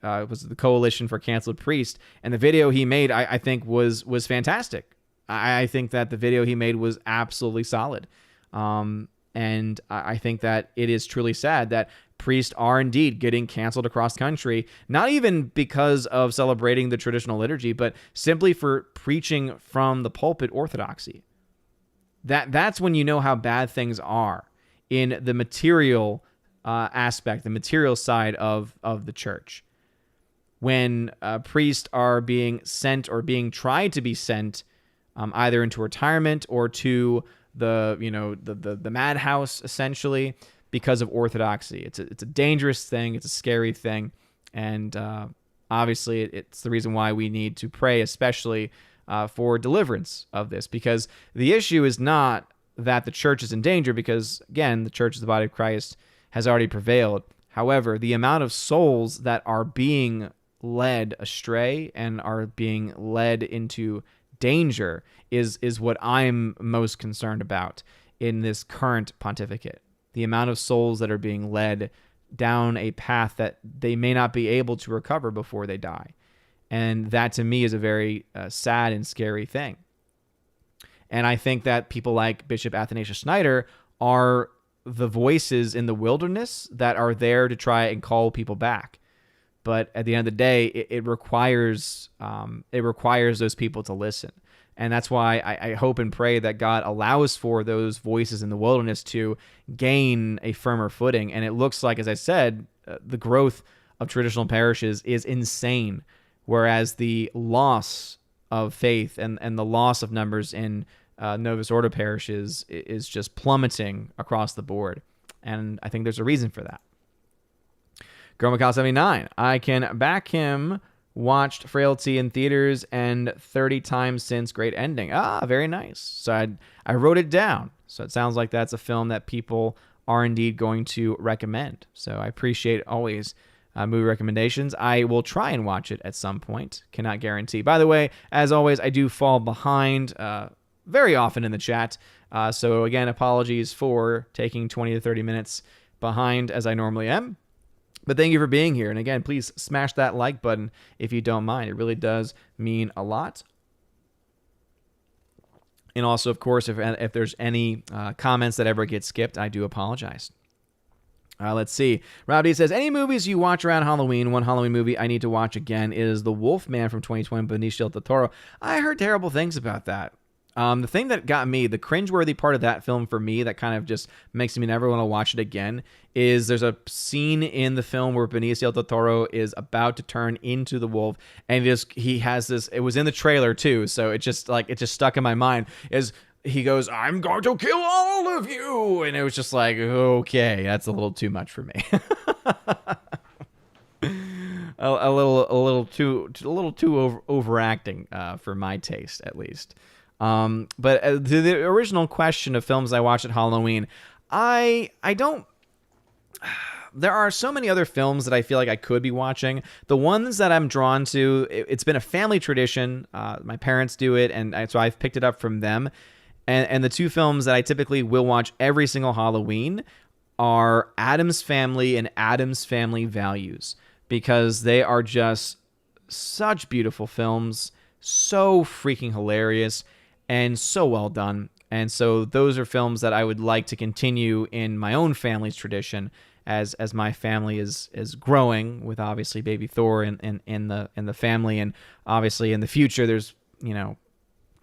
S1: Coalition for Canceled Priest, and the video he made, I think, was fantastic. I think that the video he made was absolutely solid. And I think that it is truly sad that priests are indeed getting canceled across the country, not even because of celebrating the traditional liturgy, but simply for preaching from the pulpit orthodoxy. That's when you know how bad things are in the material aspect, the material side of the church. When priests are being sent or being tried to be sent either into retirement or to the madhouse, essentially, because of orthodoxy. It's a dangerous thing. It's a scary thing. And obviously, it's the reason why we need to pray, especially for deliverance of this, because the issue is not that the church is in danger, because, again, the church is the body of Christ, has already prevailed. However, the amount of souls that are being led astray and are being led into danger is what I'm most concerned about in this current pontificate. The amount of souls that are being led down a path that they may not be able to recover before they die. And that, to me, is a very sad and scary thing. And I think that people like Bishop Athanasius Schneider are the voices in the wilderness that are there to try and call people back. But at the end of the day, it requires those people to listen. And that's why I hope and pray that God allows for those voices in the wilderness to gain a firmer footing. And it looks like, as I said, the growth of traditional parishes is insane, whereas the loss of faith and the loss of numbers in Novus Ordo parishes is just plummeting across the board. And I think there's a reason for that. Gromacal 79, I can back him. Watched Frailty in theaters and 30 times since. Great ending. Very nice. So I wrote it down. So it sounds like that's a film that people are indeed going to recommend. So I appreciate always movie recommendations. I will try and watch it at some point. Cannot guarantee. By the way, as always, I do fall behind very often in the chat. So again, apologies for taking 20 to 30 minutes behind as I normally am. But thank you for being here. And again, please smash that like button if you don't mind. It really does mean a lot. And also, of course, if there's any comments that ever get skipped, I do apologize. Let's see. Rowdy says, any movies you watch around Halloween? One Halloween movie I need to watch again is The Wolfman from 2020, Benicio del Toro. I heard terrible things about that. The thing that got me, the cringeworthy part of that film for me that kind of just makes me never want to watch it again, is there's a scene in the film where Benicio del Toro is about to turn into the wolf, and he has this, it was in the trailer too, so it just stuck in my mind, is he goes, I'm going to kill all of you, and it was just like, okay, that's a little too much for me. a little too overacting for my taste, at least. But the original question of films I watched at Halloween, I don't, there are so many other films that I feel like I could be watching. The ones that I'm drawn to, it's been a family tradition. My parents do it, and so I've picked it up from them. And the two films that I typically will watch every single Halloween are Addams Family and Addams Family Values, because they are just such beautiful films, so freaking hilarious, and so well done. And so those are films that I would like to continue in my own family's tradition, as my family is growing with obviously baby Thor in the family, and obviously in the future there's going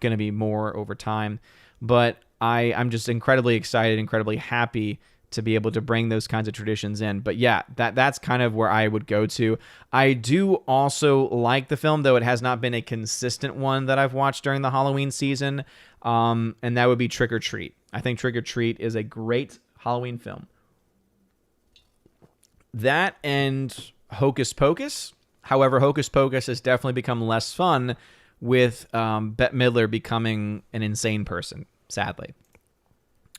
S1: to be more over time. But I'm just incredibly excited, incredibly happy to be able to bring those kinds of traditions in. But yeah, that's kind of where I would go to. I do also like the film, though it has not been a consistent one that I've watched during the Halloween season, and that would be Trick or Treat. I think Trick or Treat is a great Halloween film. That and Hocus Pocus. However, Hocus Pocus has definitely become less fun with Bette Midler becoming an insane person, sadly.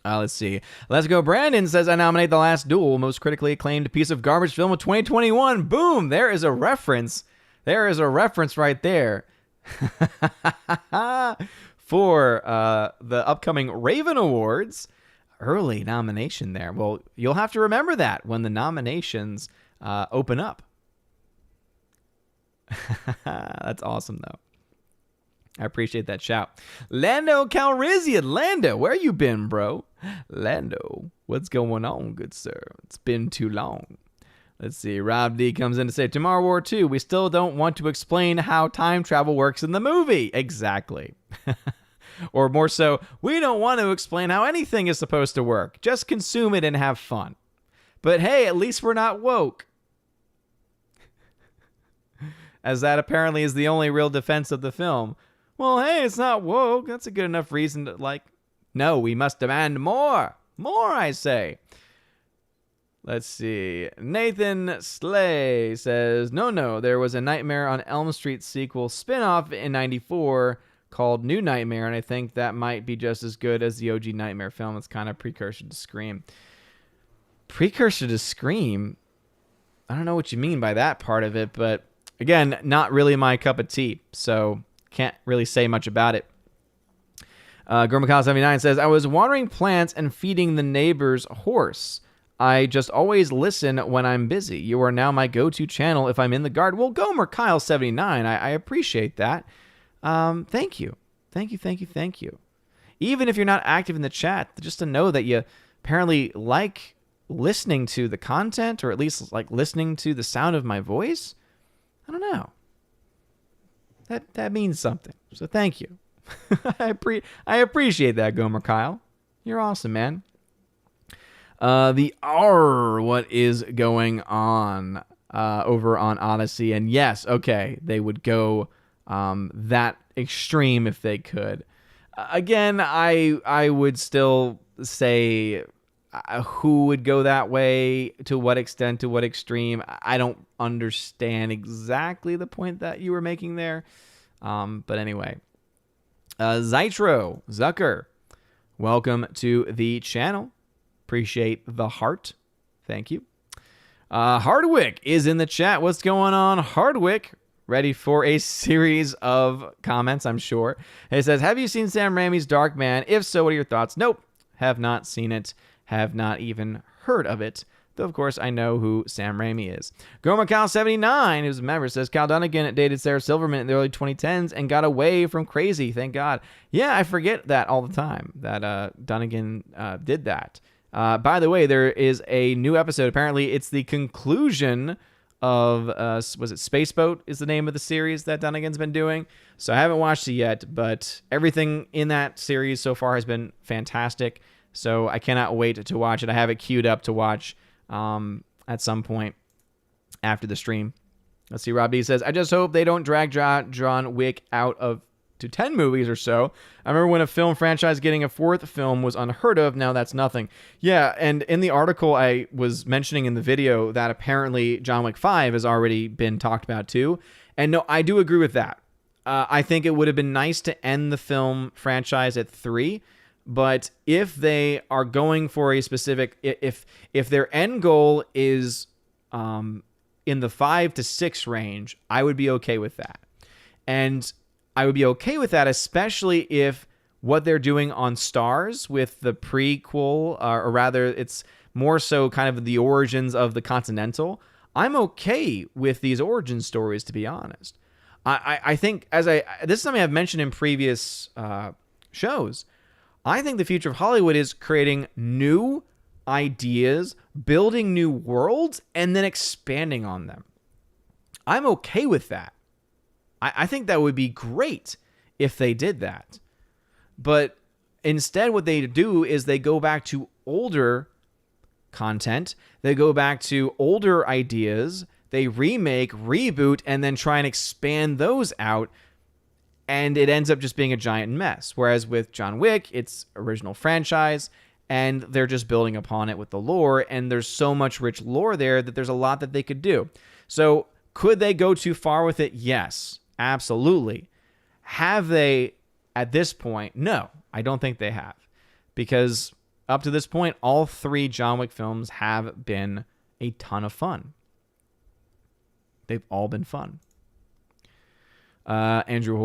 S1: Let's see. Let's Go Brandon says, I nominate The Last Duel, most critically acclaimed piece of garbage film of 2021. Boom! There is a reference. There is a reference right there. For the upcoming Raven Awards. Early nomination there. Well, you'll have to remember that when the nominations open up. That's awesome, though. I appreciate that shout. Lando Calrissian. Lando, where you been, bro? Lando, what's going on, good sir? It's been too long. Let's see. Rob D comes in to say, Tomorrow War 2, we still don't want to explain how time travel works in the movie. Exactly. Or more so, we don't want to explain how anything is supposed to work. Just consume it and have fun. But hey, at least we're not woke. As that apparently is the only real defense of the film. Well, hey, it's not woke. That's a good enough reason to, no, we must demand more. More, I say. Let's see. Nathan Slay says, No, there was a Nightmare on Elm Street sequel spinoff in 94 called New Nightmare, and I think that might be just as good as the OG Nightmare film. It's kind of precursor to Scream. Precursor to Scream? I don't know what you mean by that part of it, but again, not really my cup of tea, so can't really say much about it. Gurmakal79 says, I was watering plants and feeding the neighbor's horse. I just always listen when I'm busy. You are now my go-to channel if I'm in the garden. Well, Gomer Kyle79, I appreciate that. Thank you. Thank you. Even if you're not active in the chat, just to know that you apparently like listening to the content, or at least like listening to the sound of my voice. I don't know. That means something. So thank you. I appreciate that, Gomer Kyle. You're awesome, man. What is going on over on Odyssey? And yes, okay, they would go that extreme if they could. Again, I would still say who would go that way, to what extent, to what extreme. I don't understand exactly the point that you were making there. But anyway, Zucker, welcome to the channel. Appreciate the heart. Thank you. Hardwick is in the chat. What's going on, Hardwick? Ready for a series of comments, I'm sure. He says, have you seen Sam Raimi's Darkman? If so, what are your thoughts? Nope. Have not seen it. Have not even heard of it. Though, of course, I know who Sam Raimi is. GomaCal79, who's a member, says, Cal Dunnigan dated Sarah Silverman in the early 2010s and got away from crazy. Thank God. Yeah, I forget that all the time, that Dunnigan did that. By the way, there is a new episode. Apparently, it's the conclusion of, was it Spaceboat is the name of the series that Dunnigan's been doing. So I haven't watched it yet, but everything in that series so far has been fantastic. So I cannot wait to watch it. I have it queued up to watch at some point after the stream. Let's see. Rob D says, I just hope they don't drag John Wick out of to 10 movies or so. I remember when a film franchise getting a fourth film was unheard of. Now that's nothing. Yeah, and in the article I was mentioning in the video that apparently John Wick 5 has already been talked about too. And no, I do agree with that. I think it would have been nice to end the film franchise at 3, But if they are going for a specific, if their end goal is in the 5 to 6 range, I would be okay with that. And I would be okay with that, especially if what they're doing on Stars with the prequel, or rather it's more so kind of the origins of the Continental. I'm okay with these origin stories, to be honest. I think, this is something I've mentioned in previous shows, I think the future of Hollywood is creating new ideas, building new worlds, and then expanding on them. I'm okay with that. I think that would be great if they did that. But instead, what they do is they go back to older content. They go back to older ideas. They remake, reboot, and then try and expand those out. And it ends up just being a giant mess. Whereas with John Wick, it's original franchise, and they're just building upon it with the lore. And there's so much rich lore there that there's a lot that they could do. So could they go too far with it? Yes, absolutely. Have they at this point? No, I don't think they have. Because up to this point, all 3 John Wick films have been a ton of fun. They've all been fun. Andrew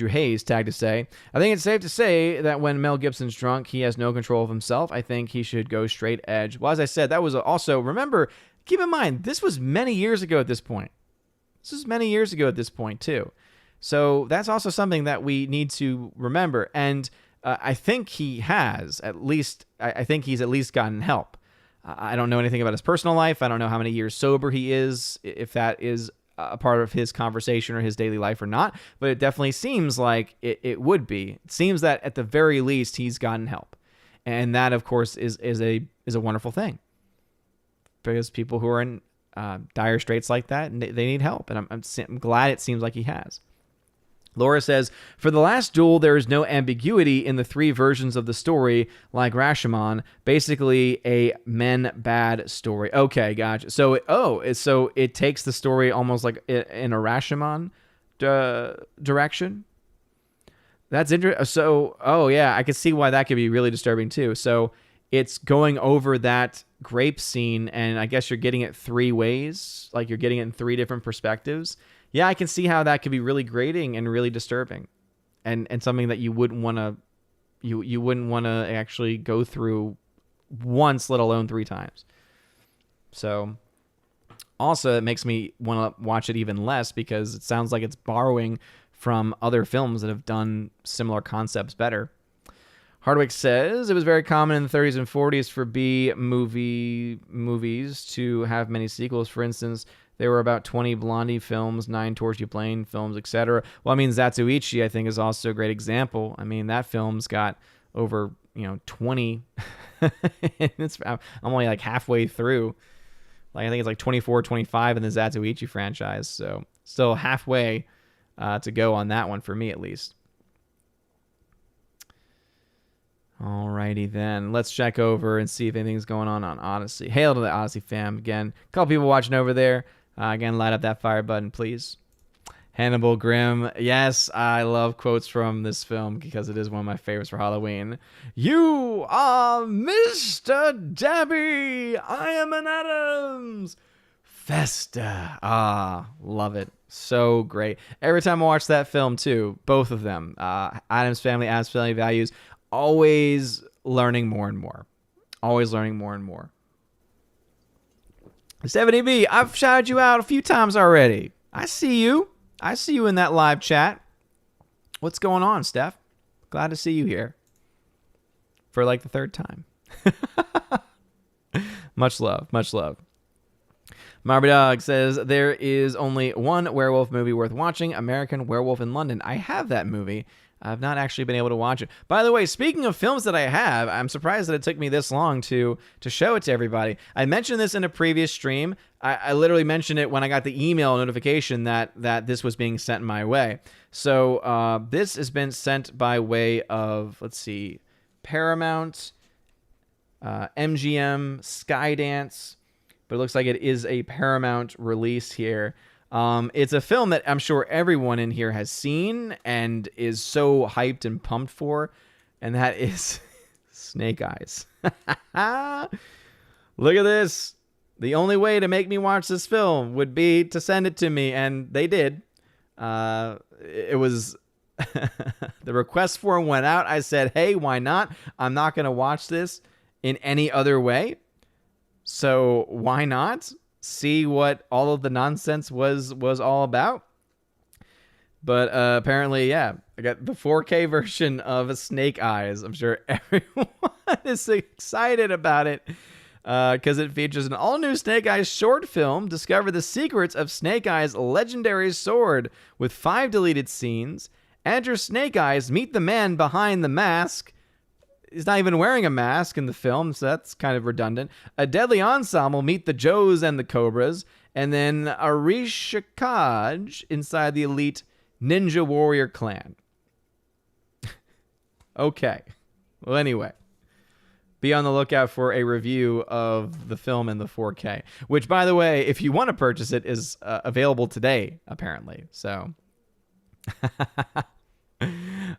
S1: Hayes tagged to say, I think it's safe to say that when Mel Gibson's drunk, he has no control of himself. I think he should go straight edge. Well, as I said, that was also, remember, keep in mind, this was many years ago at this point. Too. So that's also something that we need to remember. And I think he has, at least, I think he's at least gotten help. I don't know anything about his personal life. I don't know how many years sober he is, if that is a part of his conversation or his daily life or not. But it definitely seems like it would be. It seems that at the very least he's gotten help. And that, of course, is a wonderful thing. Because people who are in dire straits like that, they need help. And I'm glad it seems like he has. Laura says, for the last duel, there is no ambiguity in the 3 versions of the story, like Rashomon, basically a men bad story. Okay, gotcha. So it takes the story almost like in a Rashomon direction? That's interesting. So, I could see why that could be really disturbing too. So it's going over that grape scene, and I guess you're getting it 3 ways, like you're getting it in 3 different perspectives. Yeah, I can see how that could be really grating and really disturbing, and something that you wouldn't want to you wouldn't want to actually go through once, let alone 3 times. So, also it makes me want to watch it even less because it sounds like it's borrowing from other films that have done similar concepts better. Hardwick says it was very common in the 30s and 40s for B movies to have many sequels. For instance, there were about 20 Blondie films, 9 Torchy Plain films, etc. Well, I mean, Zatoichi, I think, is also a great example. I mean, that film's got over 20. I'm only like halfway through. Like, I think it's like 24, 25 in the Zatoichi franchise. So still halfway to go on that one for me, at least. Alrighty then, let's check over and see if anything's going on Odyssey. Hail to the Odyssey fam again. A couple people watching over there. Again, light up that fire button, please. Hannibal Grimm. Yes, I love quotes from this film because it is one of my favorites for Halloween. You are Mr. Debbie. I am an Adams. Festa. Love it. So great. Every time I watch that film too, both of them, Adams Family Values, always learning more and more. Always learning more and more. 70B, I've shouted you out a few times already. I see you. I see you in that live chat. What's going on, Steph? Glad to see you here. For like the 3rd time. Much love. Much love. Marby Dog says, there is only one werewolf movie worth watching, American Werewolf in London. I have that movie. I've not actually been able to watch it. By the way, speaking of films that I have, I'm surprised that it took me this long to show it to everybody. I mentioned this in a previous stream. I literally mentioned it when I got the email notification that this was being sent my way. So this has been sent by way of, let's see, Paramount, MGM, Skydance, but it looks like it is a Paramount release here. It's a film that I'm sure everyone in here has seen and is so hyped and pumped for. and that is Snake Eyes. Look at this. The only way to make me watch this film would be to send it to me, and they did. It was the request form went out. I said, hey, why not? I'm not going to watch this in any other way. So why not see what all of the nonsense was all about? But apparently, yeah, I got the 4K version of Snake Eyes. I'm sure everyone is excited about it because it features an all-new Snake Eyes short film. Discover the secrets of Snake Eyes' legendary sword with 5 deleted scenes. Enter Snake Eyes, meet the man behind the mask. He's not even wearing a mask in the film, so that's kind of redundant. A deadly ensemble, meet the Joes and the Cobras. And then a Rishikaj inside the elite Ninja Warrior clan. Okay. Well, anyway. Be on the lookout for a review of the film in the 4K. Which, by the way, if you want to purchase it, is available today, apparently. So...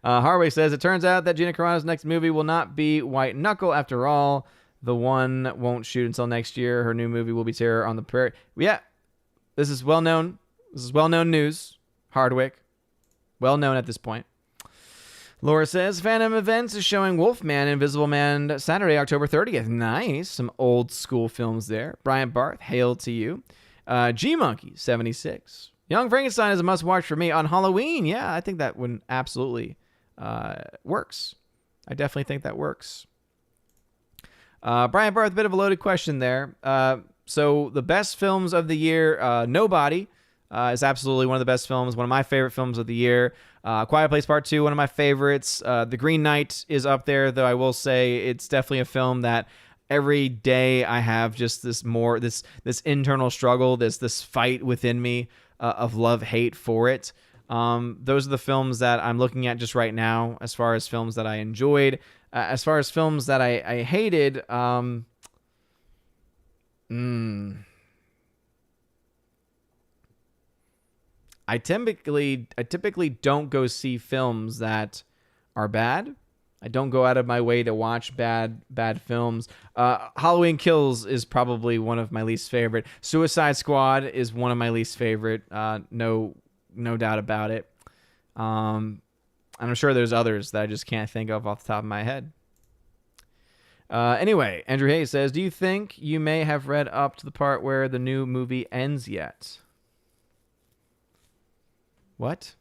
S1: Harway says, it turns out that Gina Carano's next movie will not be White Knuckle after all. The one won't shoot until next year. Her new movie will be Terror on the Prairie. Yeah, this is well known. This is well-known news. Hardwick. Well known at this point. Laura says, Phantom Events is showing Wolfman, Invisible Man Saturday, October 30th. Nice. Some old school films there. Brian Barth, hail to you. G-Monkey, 76. Young Frankenstein is a must-watch for me on Halloween. Yeah, I think that one absolutely works. I definitely think that works. Brian Barth, a bit of a loaded question there. So the best films of the year, Nobody is absolutely one of the best films, one of my favorite films of the year. Quiet Place Part 2, one of my favorites. The Green Knight is up there, though I will say it's definitely a film that every day I have just this internal struggle, this fight within me of love-hate for it. Those are the films that I'm looking at just right now as far as films that I enjoyed. As far as films that I hated, I typically don't go see films that are bad. I don't go out of my way to watch bad films. Halloween Kills is probably one of my least favorite. Suicide Squad is one of my least favorite. No doubt about it. I'm sure there's others that I just can't think of off the top of my head. Anyway, Andrew Hayes says, do you think you may have read up to the part where the new movie ends yet? What?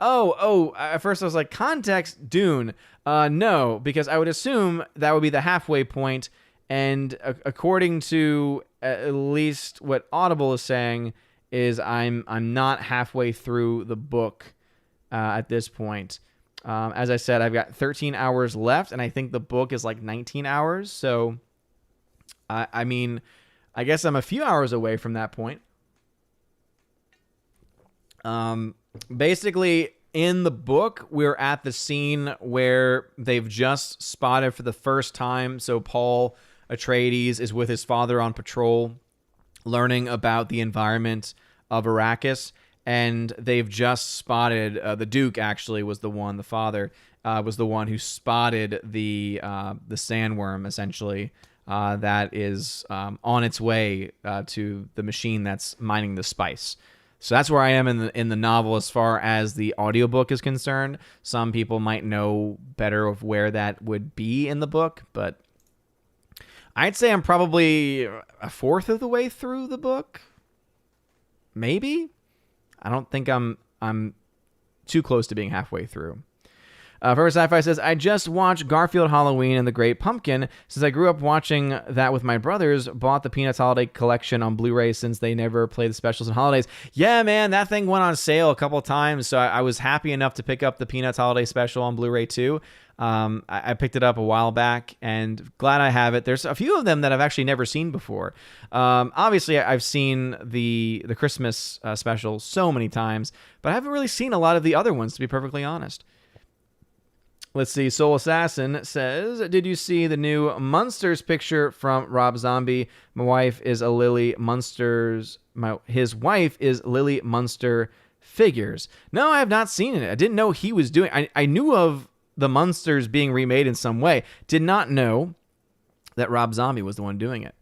S1: Oh, at first I was like, context, Dune. No, because I would assume that would be the halfway point, and according to at least what Audible is saying, is I'm not halfway through the book at this point. As I said, I've got 13 hours left, and I think the book is like 19 hours, so I mean, I guess I'm a few hours away from that point. Basically, in the book, we're at the scene where they've just spotted for the first time. So Paul Atreides is with his father on patrol, learning about the environment of Arrakis, and they've just spotted, the Duke actually was the one, the father, was the one who spotted the sandworm, essentially, that is on its way to the machine that's mining the spice. So that's where I am in the novel as far as the audiobook is concerned. Some people might know better of where that would be in the book, but I'd say I'm probably a fourth of the way through the book. Maybe. I don't think I'm too close to being halfway through. Forever Sci-Fi says, I just watched Garfield Halloween and the Great Pumpkin. Since I grew up watching that with my brothers, bought the Peanuts Holiday Collection on Blu-ray since they never play the specials and holidays. Yeah, man, that thing went on sale a couple times, so I was happy enough to pick up the Peanuts Holiday Special on Blu-ray too. I picked it up a while back, and glad I have it. There's a few of them that I've actually never seen before. Obviously, I've seen the Christmas special so many times, but I haven't really seen a lot of the other ones, to be perfectly honest. Let's see. Soul Assassin says, did you see the new Munsters picture from Rob Zombie? My wife is a Lily Munsters. His wife is Lily Munster Figures. No, I have not seen it. I didn't know he was doing. I knew of the Munsters being remade in some way. Did not know that Rob Zombie was the one doing it.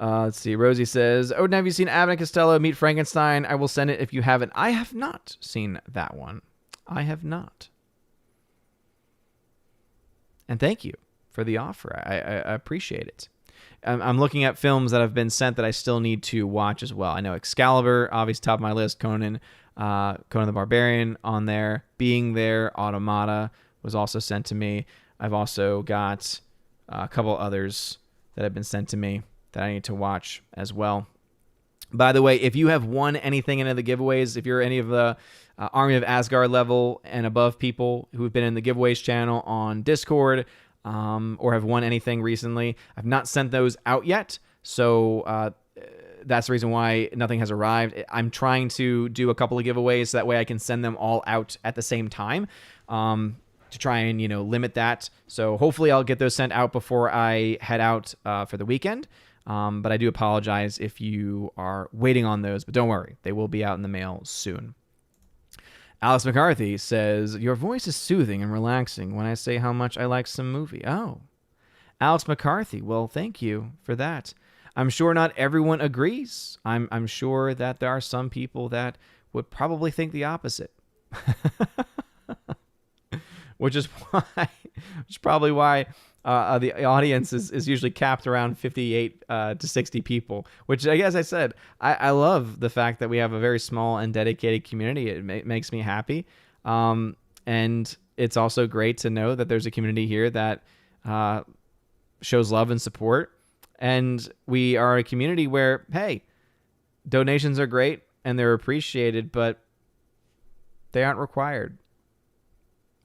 S1: Let's see. Rosie says, Odin, have you seen Abbott and Costello Meet Frankenstein? I will send it if you haven't. I have not seen that one. I have not. And thank you for the offer. I appreciate it. I'm looking at films that have been sent that I still need to watch as well. I know Excalibur, obviously top of my list. Conan the Barbarian on there. Being There, Automata was also sent to me. I've also got a couple others that have been sent to me that I need to watch as well. By the way, if you have won anything in the giveaways, if you're any of the Army of Asgard level and above people who've been in the giveaways channel on Discord, or have won anything recently, I've not sent those out yet. So that's the reason why nothing has arrived. I'm trying to do a couple of giveaways so that way I can send them all out at the same time, to try and, limit that. So hopefully I'll get those sent out before I head out for the weekend. But I do apologize if you are waiting on those, but don't worry. They will be out in the mail soon. Alex McCarthy says, your voice is soothing and relaxing when I say how much I like some movie. Oh, Alex McCarthy. Well, thank you for that. I'm sure not everyone agrees. I'm sure that there are some people that would probably think the opposite. Which is probably why the audience is usually capped around 58 to 60 people, which I guess I said, I love the fact that we have a very small and dedicated community. It makes me happy. And it's also great to know that there's a community here that shows love and support. And we are a community where, hey, donations are great and they're appreciated, but they aren't required.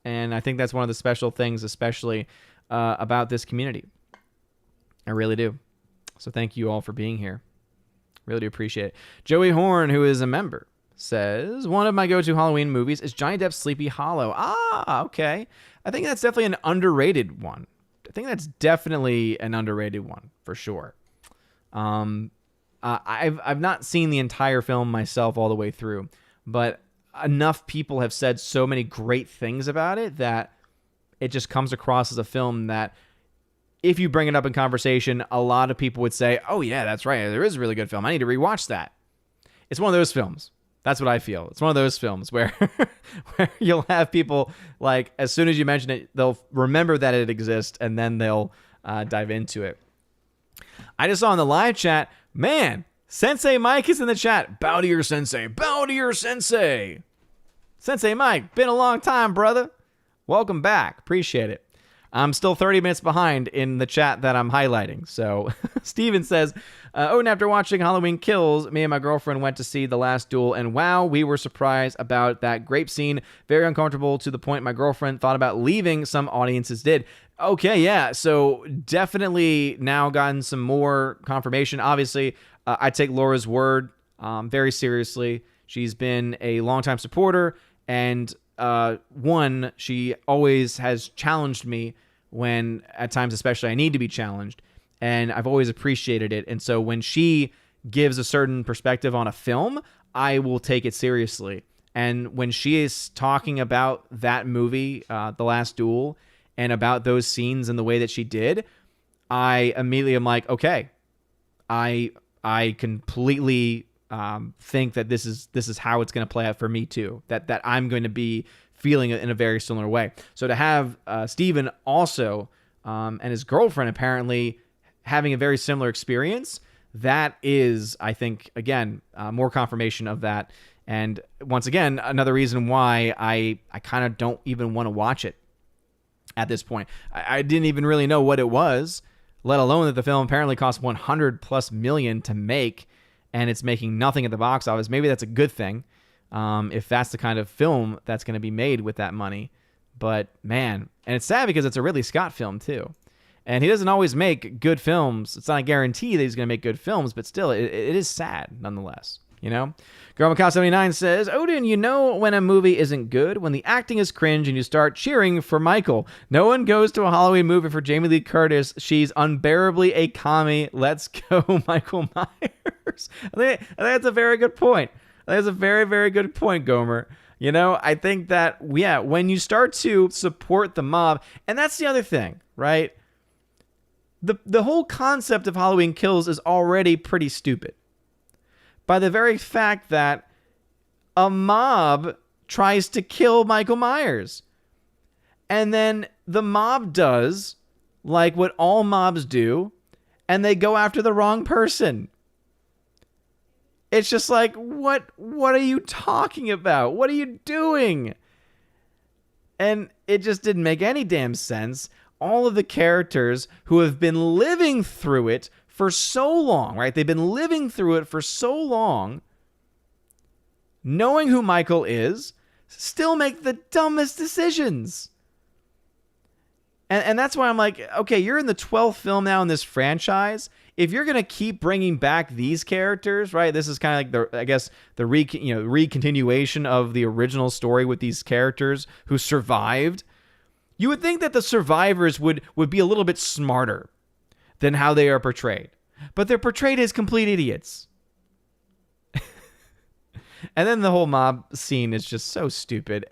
S1: And I think that's one of the special things, especially about this community. I really do. So thank you all for being here. Really do appreciate it. Joey Horn, who is a member, says, one of my go-to Halloween movies is Johnny Depp's Sleepy Hollow. Ah, okay. I think that's definitely an underrated one. I think that's definitely an underrated one, for sure. I've not seen the entire film myself all the way through, but enough people have said so many great things about it that it just comes across as a film that if you bring it up in conversation, a lot of people would say, oh yeah, that's right, there is a really good film. I need to rewatch that. It's one of those films. That's what I feel. It's one of those films where you'll have people, like, as soon as you mention it, they'll remember that it exists, and then they'll dive into it. I just saw in the live chat, man, Sensei Mike is in the chat. Bow to your sensei. Bow to your sensei. Sensei Mike, been a long time, brother. Welcome back. Appreciate it. I'm still 30 minutes behind in the chat that I'm highlighting. So Steven says, Odin, after watching Halloween Kills, me and my girlfriend went to see The Last Duel, and wow, we were surprised about that grape scene. Very uncomfortable to the point my girlfriend thought about leaving. Some audiences did. Okay, yeah. So definitely now gotten some more confirmation. Obviously, I take Laura's word very seriously. She's been a longtime supporter, and she always has challenged me when, at times especially, I need to be challenged, and I've always appreciated it. And so when she gives a certain perspective on a film, I will take it seriously. And when she is talking about that movie, The Last Duel, and about those scenes and the way that she did, I immediately am like, okay, I completely think that this is how it's going to play out for me too. That I'm going to be feeling it in a very similar way. So to have Steven also and his girlfriend apparently having a very similar experience, that is, I think, again, more confirmation of that. And once again, another reason why I kind of don't even want to watch it at this point. I didn't even really know what it was, let alone that the film apparently cost $100+ million to make, and it's making nothing at the box office. Maybe that's a good thing, if that's the kind of film that's going to be made with that money. But man, and it's sad because it's a Ridley Scott film too, and he doesn't always make good films. It's not a guarantee that he's going to make good films, but still, it is sad nonetheless. You know, Girl Macau 79 says, Odin, you know when a movie isn't good? When the acting is cringe and you start cheering for Michael. No one goes to a Halloween movie for Jamie Lee Curtis. She's unbearably a commie. Let's go, Michael Myers. I think that's a very good point. That's a very, very good point, Gomer. You know, I think that, yeah, when you start to support the mob, and that's the other thing, right? The whole concept of Halloween Kills is already pretty stupid. By the very fact that a mob tries to kill Michael Myers. And then the mob does like what all mobs do, and they go after the wrong person. It's just like, what are you talking about? What are you doing? And it just didn't make any damn sense. All of the characters who have been living through it for so long, right? They've been living through it for so long, knowing who Michael is, still make the dumbest decisions. And that's why I'm like, okay, you're in the 12th film now in this franchise. If you're going to keep bringing back these characters, right? This is kind of like the recontinuation of the original story with these characters who survived. You would think that the survivors would be a little bit smarter than how they are portrayed. But they're portrayed as complete idiots. And then the whole mob scene is just so stupid.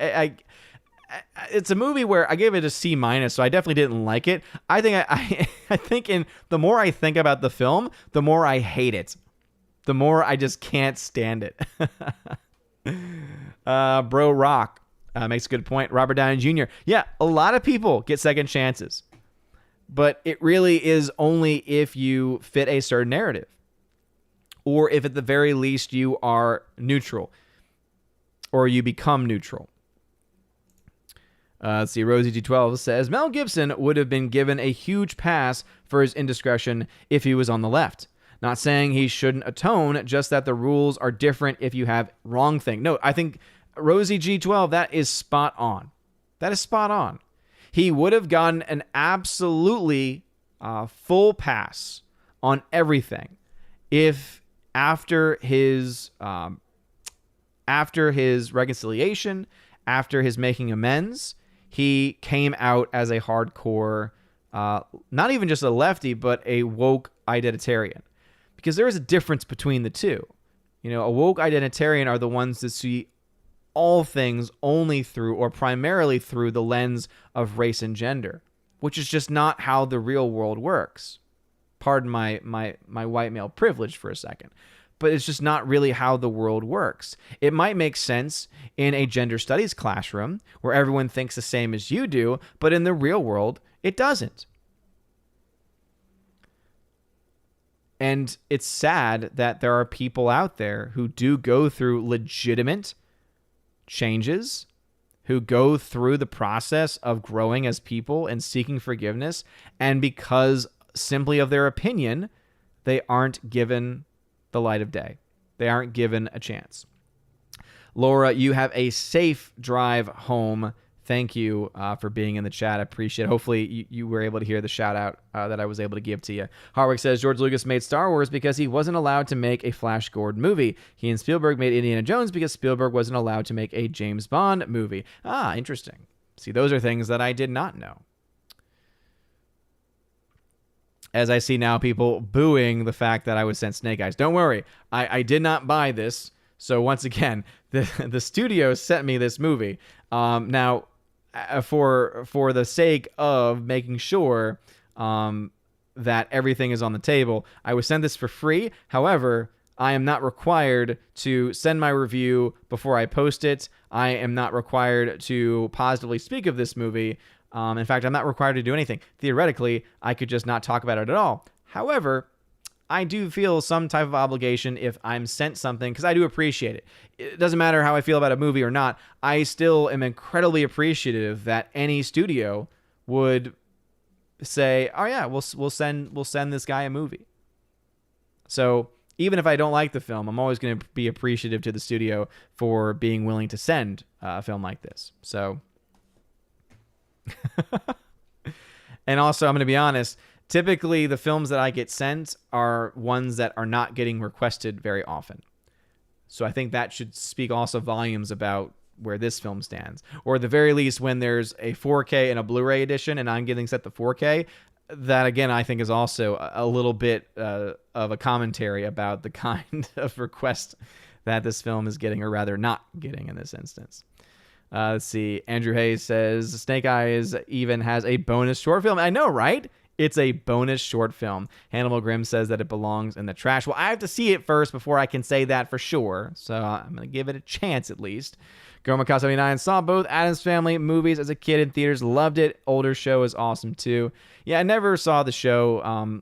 S1: It's a movie where I gave it a C-, so I definitely didn't like it. I think the more I think about the film, the more I hate it. The more I just can't stand it. Bro Rock makes a good point. Robert Downey Jr. Yeah, a lot of people get second chances. But it really is only if you fit a certain narrative. Or if at the very least you are neutral. Or you become neutral. Let's see, Rosie G12 says, Mel Gibson would have been given a huge pass for his indiscretion if he was on the left. Not saying he shouldn't atone, just that the rules are different if you have wrong thing. No, I think Rosie G12, that is spot on. That is spot on. He would have gotten an absolutely full pass on everything if after his reconciliation, after his making amends, he came out as a hardcore, not even just a lefty, but a woke identitarian. Because there is a difference between the two. You know, a woke identitarian are the ones that see all things only through or primarily through the lens of race and gender, which is just not how the real world works. Pardon my white male privilege for a second. But it's just not really how the world works. It might make sense in a gender studies classroom where everyone thinks the same as you do, but in the real world, it doesn't. And it's sad that there are people out there who do go through legitimate changes, who go through the process of growing as people and seeking forgiveness, and because simply of their opinion, they aren't given the light of day. They aren't given a chance. Laura, you have a safe drive home. Thank you for being in the chat. I appreciate it. Hopefully you were able to hear the shout out that I was able to give to you. Harwick says George Lucas made Star Wars because he wasn't allowed to make a Flash Gordon movie. He and Spielberg made Indiana Jones because Spielberg wasn't allowed to make a James Bond movie. Ah, interesting. See, those are things that I did not know. As I see now people booing the fact that I was sent Snake Eyes. Don't worry, I did not buy this. So once again, the studio sent me this movie. Now, for the sake of making sure that everything is on the table, I was sent this for free. However, I am not required to send my review before I post it. I am not required to positively speak of this movie. In fact, I'm not required to do anything. Theoretically, I could just not talk about it at all. However, I do feel some type of obligation if I'm sent something, because I do appreciate it. It doesn't matter how I feel about a movie or not. I still am incredibly appreciative that any studio would say, "Oh yeah, we'll send this guy a movie." So even if I don't like the film, I'm always going to be appreciative to the studio for being willing to send a film like this. So. And also, I'm going to be honest, typically the films that I get sent are ones that are not getting requested very often. So I think that should speak also volumes about where this film stands. Or at the very least, when there's a 4K and a Blu-ray edition and I'm getting set the 4K, that again I think is also a little bit of a commentary about the kind of request that this film is getting, or rather not getting in this instance. Let's see. Andrew Hayes says Snake Eyes even has a bonus short film. I know, right? It's a bonus short film. Hannibal Grimm says that it belongs in the trash. Well, I have to see it first before I can say that for sure. So I'm going to give it a chance at least. Gormacau79 saw both Addams Family movies as a kid in theaters. Loved it. Older show is awesome too. Yeah, I never saw the show.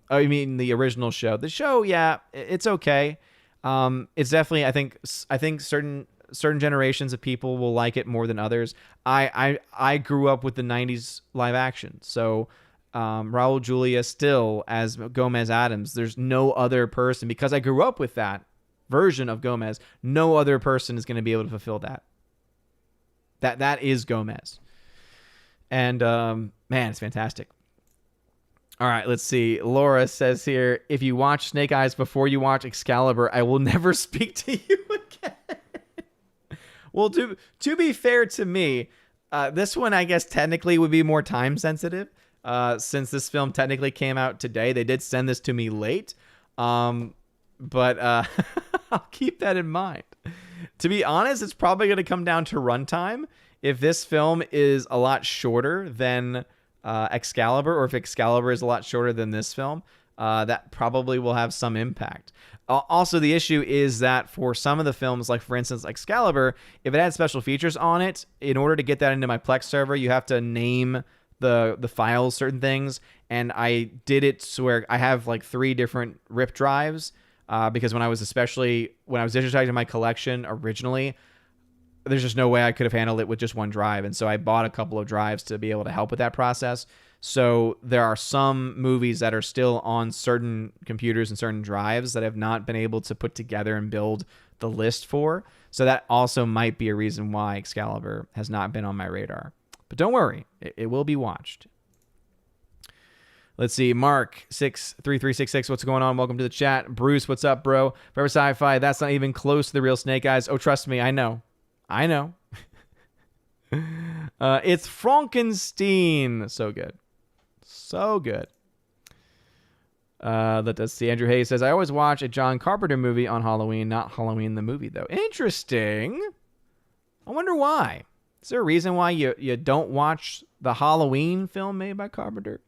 S1: I mean, the original show. The show, yeah, it's okay. It's definitely, I think certain generations of people will like it more than others. I grew up with the 90s live action. So Raul Julia still as Gomez Addams. There's no other person, because I grew up with that version of Gomez. No other person is going to be able to fulfill that. That is Gomez. And man, it's fantastic. All right, let's see. Laura says here, if you watch Snake Eyes before you watch Excalibur, I will never speak to you again. Well, to be fair to me, this one, I guess, technically would be more time sensitive. Since this film technically came out today. They did send this to me late. But I'll keep that in mind. To be honest, it's probably going to come down to runtime. If this film is a lot shorter than Excalibur, or if Excalibur is a lot shorter than this film, that probably will have some impact. Also, the issue is that for some of the films, like for instance Excalibur, if it had special features on it, in order to get that into my Plex server, you have to name the files certain things, and I did it so where I have like 3 different RIP drives, because when I was digitizing my collection originally, there's just no way I could have handled it with just one drive. And so I bought a couple of drives to be able to help with that process. So there are some movies that are still on certain computers and certain drives that have not been able to put together and build the list for. So that also might be a reason why Excalibur has not been on my radar. But don't worry, it will be watched. Let's see. Mark 63366, what's going on? Welcome to the chat. Bruce, what's up, bro? Forever Sci-Fi, that's not even close to the real Snake Eyes. Oh, trust me, I know. It's Frankenstein. So good. So good. Let us see. Andrew Hayes says, I always watch a John Carpenter movie on Halloween, not Halloween the movie, though. Interesting. I wonder why. Is there a reason why you don't watch the Halloween film made by Carpenter?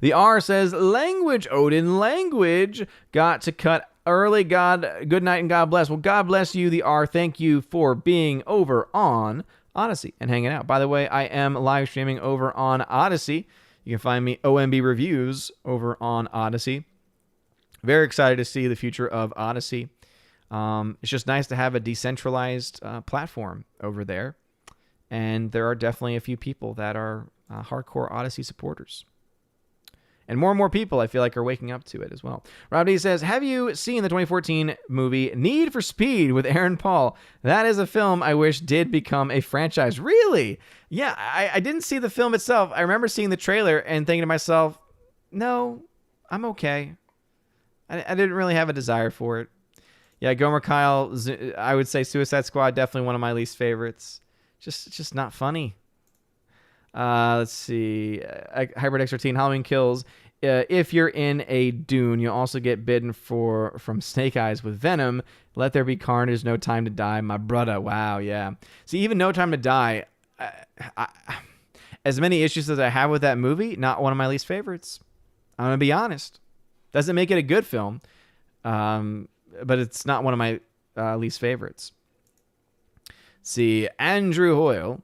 S1: The R says, language, Odin, language. Got to cut early. Good night and God bless. Well, God bless you, the R. Thank you for being over on Odyssey and hanging out. By the way, I am live streaming over on Odyssey. You can find me OMB Reviews over on Odyssey. Very excited to see the future of Odyssey. It's just nice to have a decentralized platform over there. And there are definitely a few people that are hardcore Odyssey supporters. And more people, I feel like, are waking up to it as well. Rob D says, have you seen the 2014 movie Need for Speed with Aaron Paul? That is a film I wish did become a franchise. Really? Yeah, I didn't see the film itself. I remember seeing the trailer and thinking to myself, no, I'm okay. I didn't really have a desire for it. Yeah, Gomer Kyle, I would say Suicide Squad, definitely one of my least favorites. Just not funny. Let's see. Hybrid X13, Halloween Kills. If you're in a Dune, you'll also get bitten from Snake Eyes with Venom. Let There Be Carnage, No Time to Die, my brother. Wow, yeah. See, even No Time to Die, as many issues as I have with that movie, not one of my least favorites. I'm going to be honest. Doesn't make it a good film, but it's not one of my least favorites. See, Andrew Hoyle.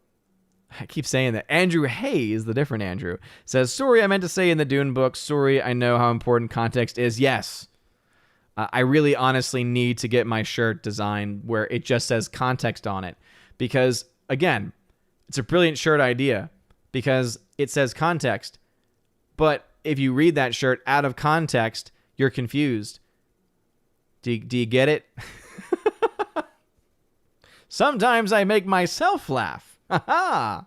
S1: I keep saying that. Andrew Hayes, the different Andrew, says, sorry, I meant to say in the Dune book, sorry, I know how important context is. Yes. I really honestly need to get my shirt designed where it just says context on it. Because, again, it's a brilliant shirt idea because it says context. But if you read that shirt out of context, you're confused. Do you get it? Sometimes I make myself laugh. Ha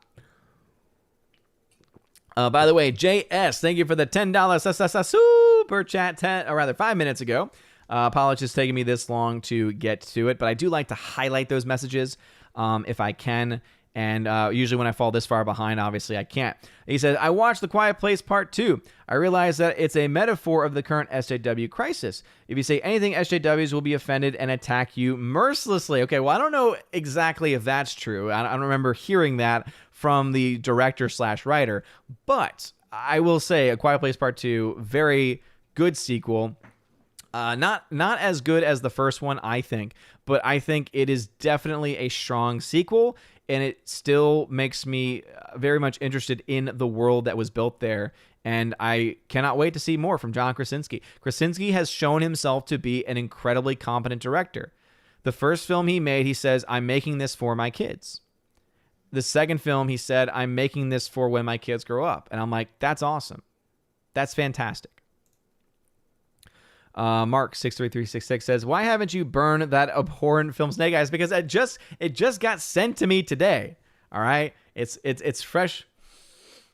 S1: By the way, JS, thank you for the $10 super chat 5 minutes ago. Apologies taking me this long to get to it, but I do like to highlight those messages if I can. And usually when I fall this far behind, obviously I can't. He says, I watched The Quiet Place Part 2. I realized that it's a metaphor of the current SJW crisis. If you say anything, SJWs will be offended and attack you mercilessly. Okay, well, I don't know exactly if that's true. I don't remember hearing that from the director/writer. But I will say A Quiet Place Part 2, very good sequel. Not as good as the first one, I think, but I think it is definitely a strong sequel, and it still makes me very much interested in the world that was built there, and I cannot wait to see more from John Krasinski. Krasinski has shown himself to be an incredibly competent director. The first film he made, he says, I'm making this for my kids. The second film, he said, I'm making this for when my kids grow up, and I'm like, that's awesome. That's fantastic. Mark 63366 says, why haven't you burned that abhorrent film Snake Eyes? Because it just got sent to me today. All right, it's fresh.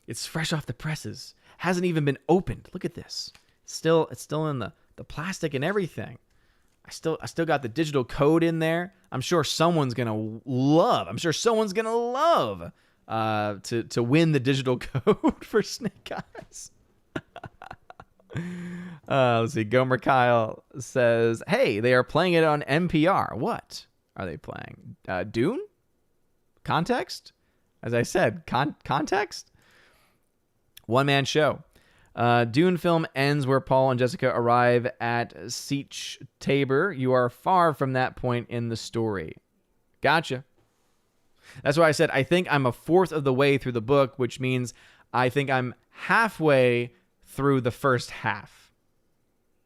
S1: It's fresh off the presses. Hasn't even been opened. Look at this. It's still in the plastic and everything. I still got the digital code in there. I'm sure someone's gonna love to win the digital code for Snake Eyes. Let's see. Gomer Kyle says, hey, they are playing it on NPR. What are they playing? Dune? Context? As I said, context? One-man show. Dune film ends where Paul and Jessica arrive at Sietch Tabor. You are far from that point in the story. Gotcha. That's why I said I think I'm a fourth of the way through the book, which means I think I'm halfway through the first half.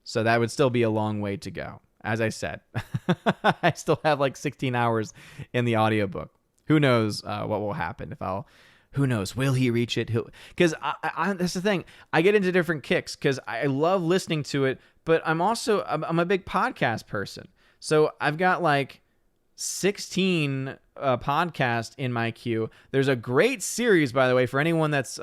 S1: So that would still be a long way to go. As I said, I still have like 16 hours in the audiobook. Who knows what will happen who knows? Will he reach it? Because that's the thing. I get into different kicks because I love listening to it, but I'm a big podcast person. So I've got like 16 podcast in my queue. There's a great series, by the way, for anyone that's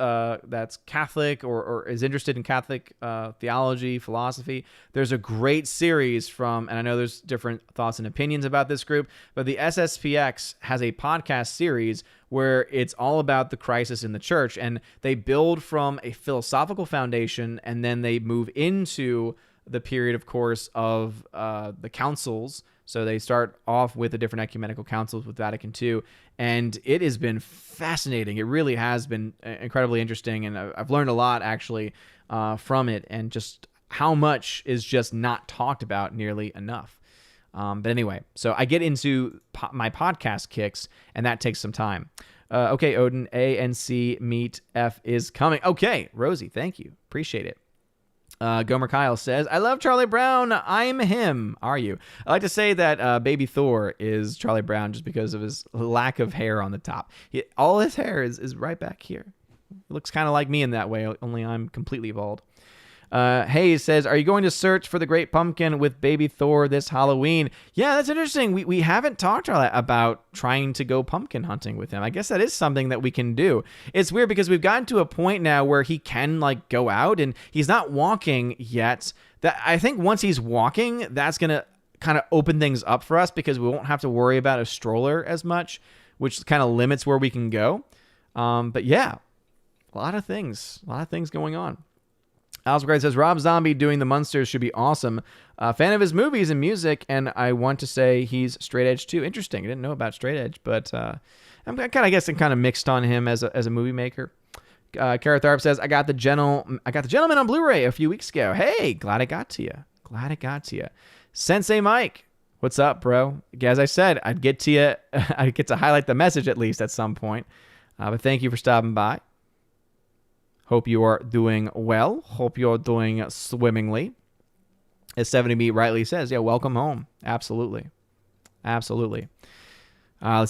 S1: Catholic or is interested in Catholic theology, philosophy. There's a great series and I know there's different thoughts and opinions about this group, but the SSPX has a podcast series where it's all about the crisis in the church, and they build from a philosophical foundation, and then they move into the period, of course, of the councils. So they start off with the different ecumenical councils with Vatican II, and it has been fascinating. It really has been incredibly interesting, and I've learned a lot, actually, from it, and just how much is just not talked about nearly enough. But anyway, so I get into my podcast kicks, and that takes some time. Okay, Odin, A and C meet F is coming. Okay, Rosie, thank you. Appreciate it. Gomer Kyle says, I love Charlie Brown. I'm him. Are you? I like to say that Baby Thor is Charlie Brown just because of his lack of hair on the top. All his hair is right back here. It looks kind of like me in that way, only I'm completely bald. Hayes says, are you going to search for the Great Pumpkin with Baby Thor this Halloween? Yeah, that's interesting. We haven't talked about trying to go pumpkin hunting with him. I guess that is something that we can do. It's weird because we've gotten to a point now where he can like go out and he's not walking yet. That I think once he's walking, that's going to kind of open things up for us because we won't have to worry about a stroller as much, which kind of limits where we can go. But yeah, a lot of things going on. Alsgrade says, Rob Zombie doing the Munsters should be awesome. Fan of his movies and music, and I want to say he's straight edge too. Interesting. I didn't know about straight edge, but I'm kind of mixed on him as a movie maker. Kara Tharp says, I got the Gentleman on Blu-ray a few weeks ago. Hey, glad I got to you. Sensei Mike, what's up, bro? As I said, I'd get to you. I'd get to highlight the message at least at some point. But thank you for stopping by. Hope you are doing well. Hope you're doing swimmingly. As 70B rightly says, yeah, welcome home. Absolutely. Let's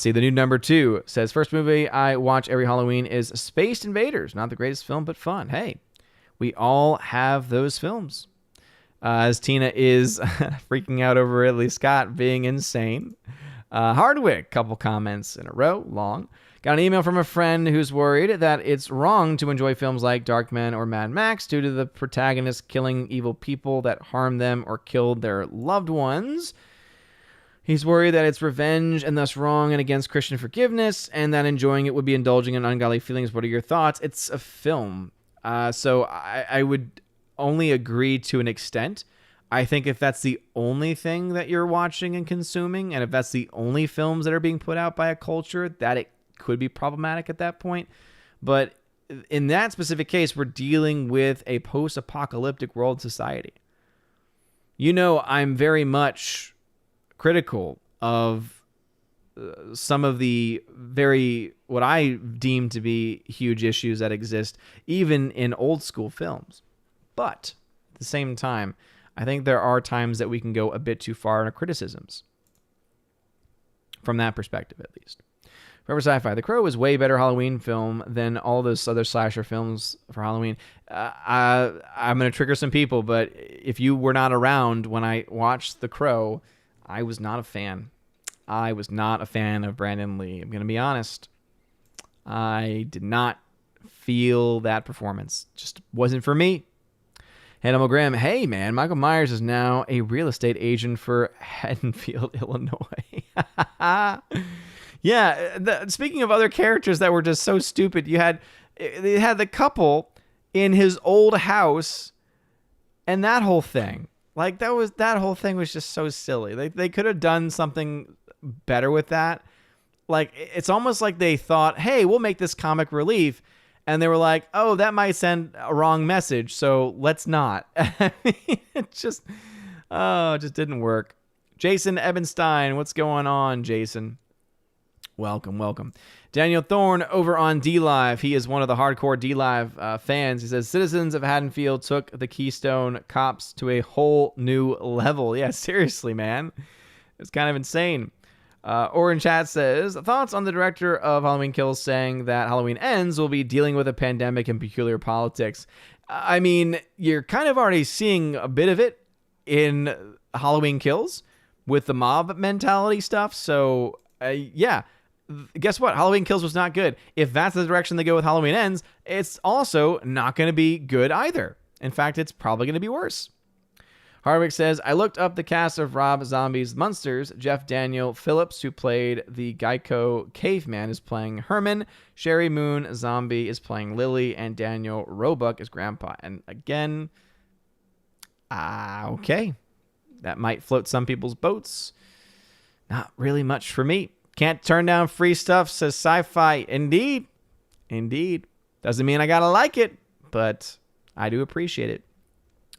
S1: see. The new number 2 says, first movie I watch every Halloween is Space Invaders. Not the greatest film, but fun. Hey, we all have those films. As Tina is freaking out over Ridley Scott being insane. Hardwick, couple comments in a row, long. Got an email from a friend who's worried that it's wrong to enjoy films like Darkman or Mad Max due to the protagonist killing evil people that harmed them or killed their loved ones. He's worried that it's revenge and thus wrong and against Christian forgiveness, and that enjoying it would be indulging in ungodly feelings. What are your thoughts? It's a film. So I would only agree to an extent. I think if that's the only thing that you're watching and consuming, and if that's the only films that are being put out by a culture, that it could be problematic at that point. But in that specific case, we're dealing with a post-apocalyptic world society. You know, I'm very much critical of some of the what I deem to be huge issues that exist even in old school films. But at the same time, I think there are times that we can go a bit too far in our criticisms. From that perspective, at least. Forever Sci-Fi. The Crow is way better Halloween film than all those other slasher films for Halloween. I'm going to trigger some people, but if you were not around when I watched The Crow, I was not a fan. I was not a fan of Brandon Lee. I'm going to be honest. I did not feel that performance. Just wasn't for me. Hannibal Graham, hey man, Michael Myers is now a real estate agent for Haddonfield, Illinois. Yeah, speaking of other characters that were just so stupid, they had the couple in his old house, and that whole thing. Like that whole thing was just so silly. They could have done something better with that. Like it's almost like they thought, hey, we'll make this comic relief. And they were like, oh, that might send a wrong message, so let's not. I mean, it just didn't work. Jason Ebenstein, what's going on, Jason? Welcome. Daniel Thorne over on DLive. He is one of the hardcore DLive fans. He says, citizens of Haddonfield took the Keystone Cops to a whole new level. Yeah, seriously, man. It's kind of insane. Orange Chat says, thoughts on the director of Halloween Kills saying that Halloween Ends will be dealing with a pandemic and peculiar politics. I mean, you're kind of already seeing a bit of it in Halloween Kills with the mob mentality stuff. So, yeah, guess what? Halloween Kills was not good. If that's the direction they go with Halloween Ends, it's also not going to be good either. In fact, it's probably going to be worse. Hardwick says, I looked up the cast of Rob Zombie's Monsters. Jeff Daniel Phillips, who played the Geico caveman, is playing Herman. Sherry Moon Zombie is playing Lily. And Daniel Roebuck is Grandpa. And again, okay. That might float some people's boats. Not really much for me. Can't turn down free stuff, says Sci-Fi. Indeed. Doesn't mean I gotta like it, but I do appreciate it.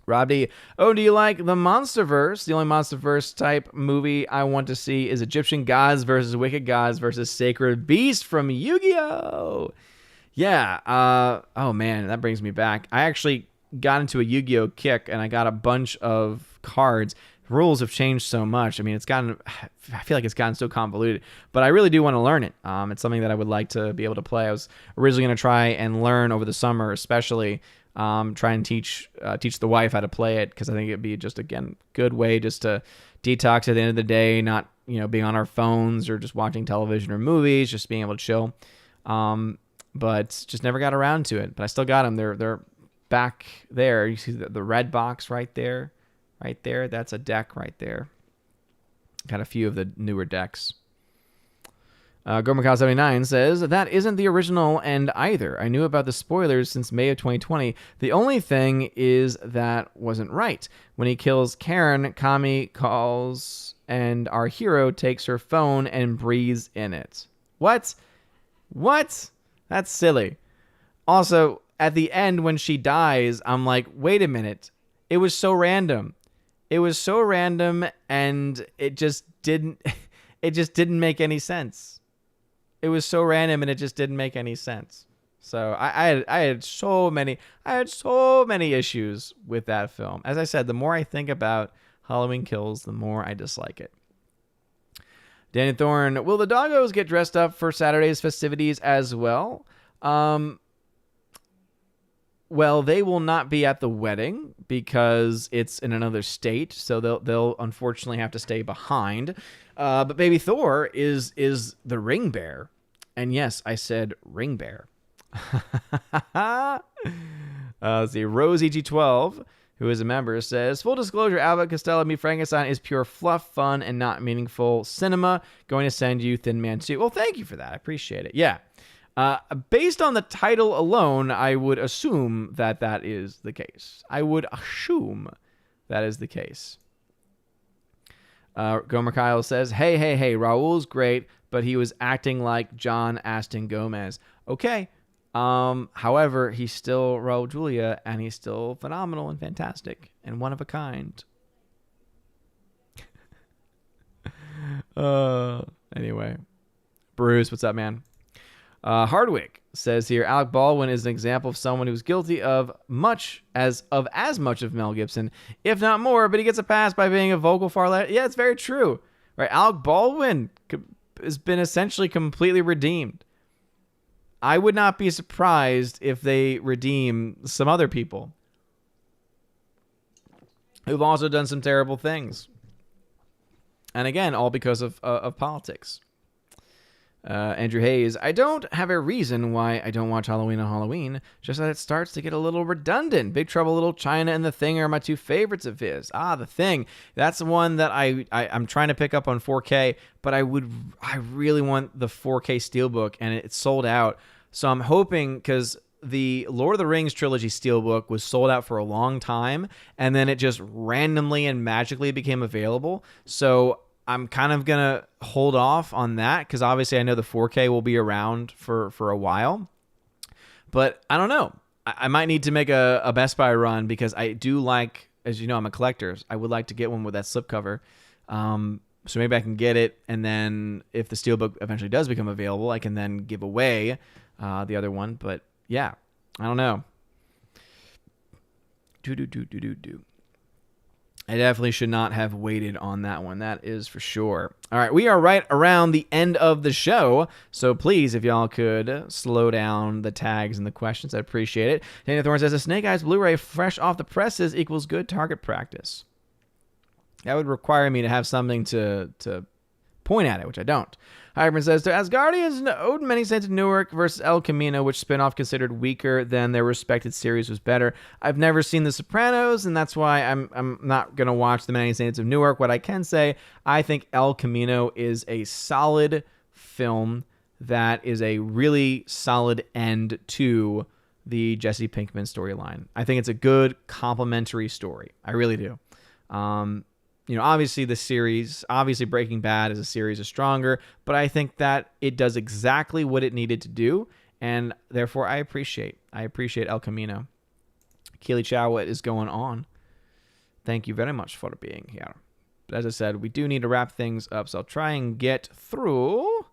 S1: Rob D. Oh, do you like the Monsterverse? The only Monsterverse type movie I want to see is Egyptian Gods versus Wicked Gods versus Sacred Beast from Yu-Gi-Oh! Yeah. Oh, man, that brings me back. I actually got into a Yu-Gi-Oh! Kick, and I got a bunch of cards. Rules have changed so much. I mean, I feel like it's gotten so convoluted, but I really do want to learn it. It's something that I would like to be able to play. I was originally going to try and learn over the summer, especially try and teach the wife how to play it, because I think it'd be just, again, good way just to detox at the end of the day, not being on our phones or just watching television or movies, just being able to chill. But just never got around to it. But I still got them. They're back there. You see the red box right there. Right there, that's a deck right there. Got a few of the newer decks. Gormacow79 says, that isn't the original end either. I knew about the spoilers since May of 2020. The only thing is that wasn't right. When he kills Karen, Kami calls and our hero takes her phone and breathes in it. What? That's silly. Also, at the end when she dies, I'm like, wait a minute. It was so random. And it just didn't make any sense. It was so random and it just didn't make any sense. So I had so many issues with that film. As I said, the more I think about Halloween Kills, the more I dislike it. Danny Thorne, will the doggos get dressed up for Saturday's festivities as well? Well, they will not be at the wedding because it's in another state, so they'll unfortunately have to stay behind. But Baby Thor is the ring bearer, and yes, I said ring bearer. Let's see, Rose EG12, who is a member, says, full disclosure, Abbott Costello Meet Frankenstein is pure fluff, fun, and not meaningful cinema. Going to send you Thin Man 2. Well, thank you for that. I appreciate it. Yeah. Based on the title alone, I would assume that that is the case. Gomer Kyle says, hey, Raul's great, but he was acting like John Aston Gomez. Okay. However, he's still Raul Julia, and he's still phenomenal and fantastic and one of a kind. Anyway. Bruce, what's up, man? Hardwick says here, Alec Baldwin is an example of someone who's guilty of as much of Mel Gibson, if not more, but he gets a pass by being a vocal far left. Yeah, it's very true. Right? Alec Baldwin has been essentially completely redeemed. I would not be surprised if they redeem some other people who've also done some terrible things. And again, all because of politics. Andrew Hayes, I don't have a reason why I don't watch Halloween on Halloween, just that it starts to get a little redundant. Big Trouble Little China and The Thing are my two favorites of his. The Thing. That's the one that I'm trying to pick up on 4K, but I really want the 4K Steelbook, and it's sold out. So I'm hoping, because the Lord of the Rings trilogy Steelbook was sold out for a long time, and then it just randomly and magically became available. So I'm kind of going to hold off on that because obviously I know the 4K will be around for a while. But I don't know. I might need to make a Best Buy run because I do like, as you know, I'm a collector. I would like to get one with that slipcover. So maybe I can get it, and then if the Steelbook eventually does become available, I can then give away the other one. But yeah, I don't know. I definitely should not have waited on that one. That is for sure. All right, we are right around the end of the show. So please, if y'all could slow down the tags and the questions, I'd appreciate it. Daniel Thorne says, a Snake Eyes Blu-ray fresh off the presses equals good target practice. That would require me to have something to point at it, which I don't. Hyman says, the Asgardians owed Many Saints of Newark versus El Camino, which spinoff considered weaker than their respected series was better. I've never seen The Sopranos, and that's why I'm not going to watch The Many Saints of Newark. What I can say, I think El Camino is a solid film that is a really solid end to the Jesse Pinkman storyline. I think it's a good complementary story. I really do. Obviously the series, Breaking Bad as a series is stronger, but I think that it does exactly what it needed to do, and therefore I appreciate El Camino. Keely Chow, what is going on? Thank you very much for being here. But as I said, we do need to wrap things up, so I'll try and get through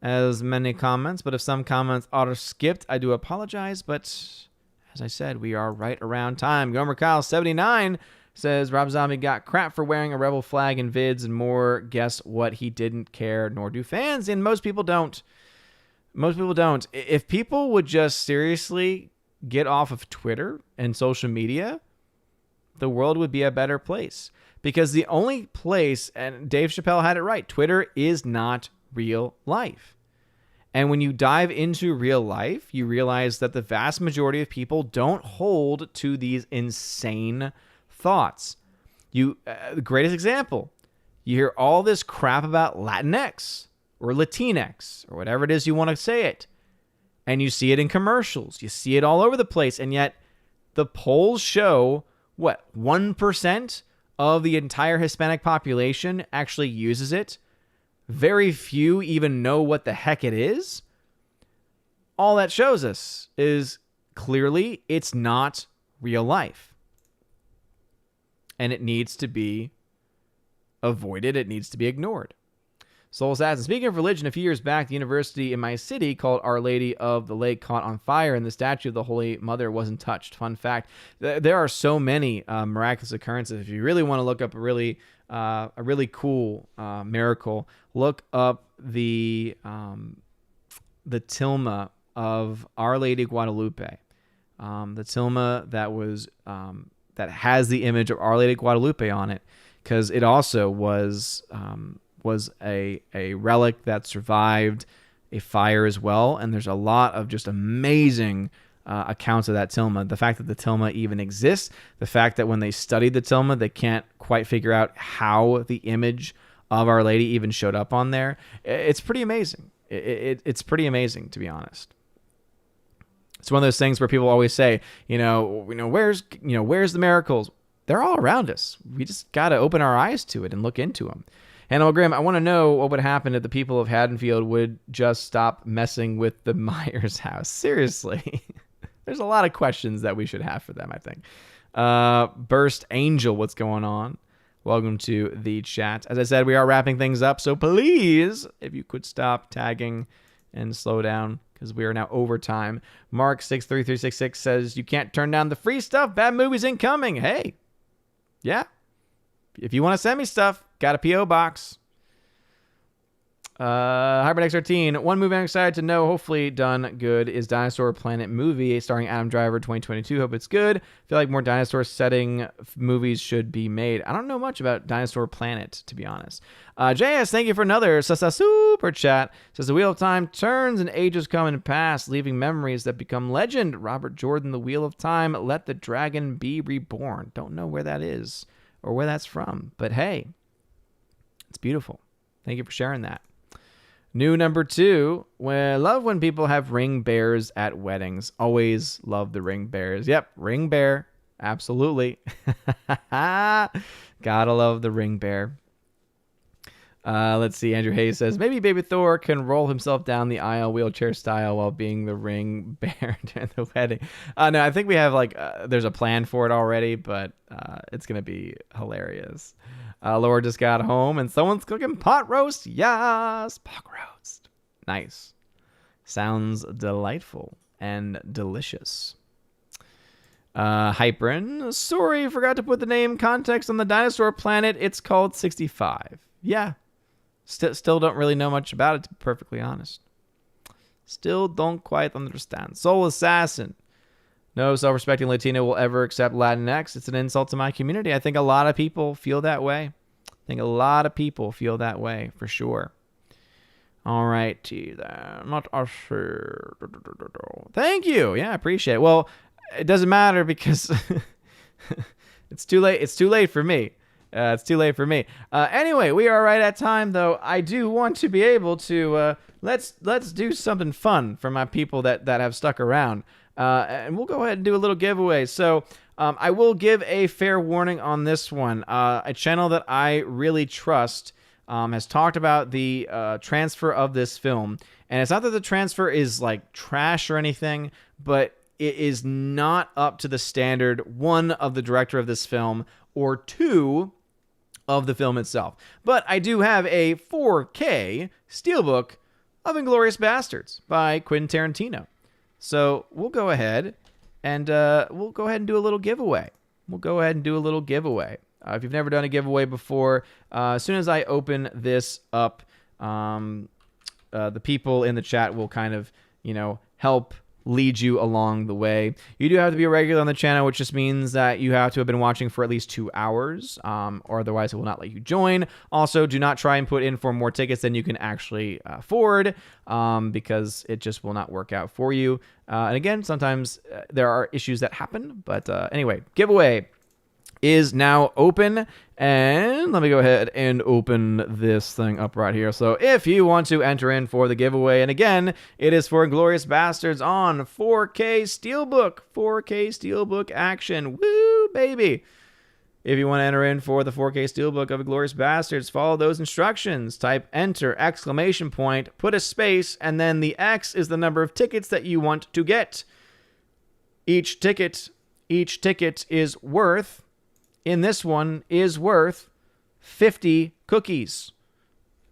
S1: as many comments, but if some comments are skipped, I do apologize, but as I said, we are right around time. Gomer Kyle 79 says, Rob Zombie got crap for wearing a rebel flag in vids and more. Guess what? He didn't care, nor do fans, and most people don't. If people would just seriously get off of Twitter and social media, the world would be a better place. Because the only place, and Dave Chappelle had it right, Twitter is not real life. And when you dive into real life, you realize that the vast majority of people don't hold to these insane thoughts. The greatest example, you hear all this crap about Latinx or Latinx or whatever it is you want to say it, and you see it in commercials, you see it all over the place, and yet the polls show 1% of the entire Hispanic population actually uses it. Very few even know what the heck it is. All that shows us is clearly it's not real life. And it needs to be avoided. It needs to be ignored. Soul Assassin. Speaking of religion, a few years back, the university in my city called Our Lady of the Lake caught on fire, and the statue of the Holy Mother wasn't touched. Fun fact. There are so many miraculous occurrences. If you really want to look up a really cool miracle, look up the tilma of Our Lady Guadalupe. The tilma that was that has the image of Our Lady Guadalupe on it, because it also was a relic that survived a fire as well. And there's a lot of just amazing accounts of that tilma. The fact that the tilma even exists, the fact that when they studied the tilma, they can't quite figure out how the image of Our Lady even showed up on there. It's pretty amazing. It's pretty amazing, to be honest. It's one of those things where people always say, where's the miracles? They're all around us. We just got to open our eyes to it and look into them. Hannibal Graham, I want to know what would happen if the people of Haddonfield would just stop messing with the Myers house. Seriously. There's a lot of questions that we should have for them, I think. Burst Angel, what's going on? Welcome to the chat. As I said, we are wrapping things up, so please, if you could stop tagging and slow down, because we are now over time. Mark63366 says, you can't turn down the free stuff. Bad movies incoming. Hey, yeah. If you want to send me stuff, got a P.O. box. HyperX13, one movie I'm excited to know, hopefully done good, is Dinosaur Planet movie starring Adam Driver 2022. Hope it's good. Feel like more dinosaur setting movies should be made. I don't know much about Dinosaur Planet, to be honest. JS, thank you for another super chat. Says the wheel of time turns and ages come and pass, leaving memories that become legend. Robert Jordan, The Wheel of Time, Let the Dragon Be Reborn. Don't know where that is or where that's from, but hey, it's beautiful. Thank you for sharing that. New number 2, love when people have ring bears at weddings. Always love the ring bears. Yep, ring bear. Absolutely. Gotta love the ring bear. Let's see. Andrew Hayes says, maybe Baby Thor can roll himself down the aisle wheelchair style while being the ring bear during the wedding. No, I think we have there's a plan for it already, but it's going to be hilarious. Laura just got home and someone's cooking pot roast. Yes, pot roast. Nice. Sounds delightful and delicious. Hyperin, sorry, forgot to put the name context on the dinosaur planet. It's called 65. Yeah. Still don't really know much about it, to be perfectly honest. Still don't quite understand. Soul Assassin. No self-respecting Latino will ever accept Latinx. It's an insult to my community. I think a lot of people feel that way. For sure. All right, not sure. Thank you. Yeah, I appreciate it. Well, it doesn't matter because it's too late. It's too late for me. Anyway, we are right at time, though. I do want to be able to let's do something fun for my people that have stuck around, and we'll go ahead and do a little giveaway. So I will give a fair warning on this one. A channel that I really trust has talked about the transfer of this film, and it's not that the transfer is like trash or anything, but it is not up to the standard, one, of the director of this film, or two, of the film itself. But I do have a 4K steelbook of Inglourious Basterds by Quentin Tarantino. So we'll go ahead and do a little giveaway. If you've never done a giveaway before, as soon as I open this up, the people in the chat will kind of, help lead you along the way. You do have to be a regular on the channel, which just means that you have to have been watching for at least 2 hours, or otherwise it will not let you join. Also, do not try and put in for more tickets than you can actually afford, because it just will not work out for you. And again, sometimes there are issues that happen, but anyway, giveaway is now open, and let me go ahead and open this thing up right here. So if you want to enter in for the giveaway, and again, it is for Inglourious Basterds on 4K Steelbook action. Woo, baby. If you want to enter in for the 4K Steelbook of Inglourious Basterds, follow those instructions. Type enter, ! Put a space, and then the X is the number of tickets that you want to get. Each ticket is worth, in this one, is worth 50 cookies.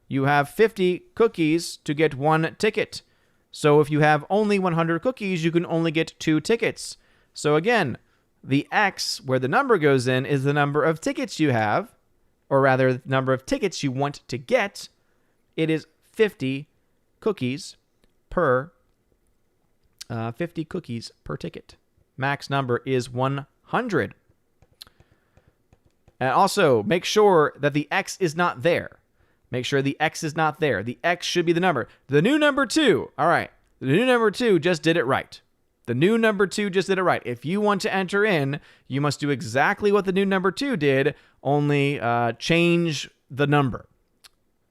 S1: You have 50 cookies to get 1 ticket. So if you have only 100 cookies, you can only get 2 tickets. So again, the X, where the number goes in, is the number of tickets you have, or rather, the number of tickets you want to get. It is 50 cookies per 50 cookies per ticket. Max number is 100. And also, make sure that the X is not there. The X should be the number. The new number 2. All right. The new number 2 just did it right. The new number 2 just did it right. If you want to enter in, you must do exactly what the new number 2 did, only change the number.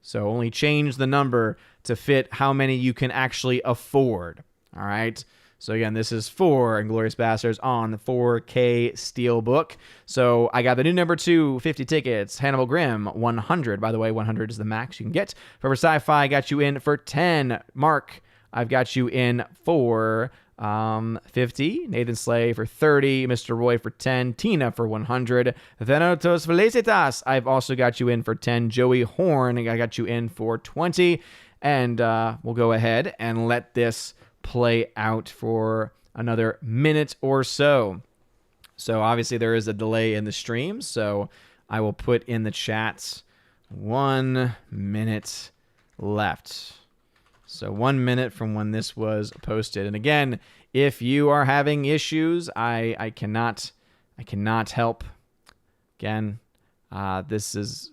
S1: So only change the number to fit how many you can actually afford. All right. So again, this is for Inglourious Basterds on 4K Steelbook. So I got the new number 2, 50 tickets. Hannibal Grimm, 100. By the way, 100 is the max you can get. Forever Sci-Fi, got you in for 10. Mark, I've got you in for 50. Nathan Slay for 30. Mr. Roy for 10. Tina for 100. Thanatos Felicitas, I've also got you in for 10. Joey Horn, I got you in for 20. And we'll go ahead and let this play out for another minute or so. So obviously there is a delay in the stream, so I will put in the chats 1 minute left. So 1 minute from when this was posted. And again, if you are having issues, I cannot help. Again, this is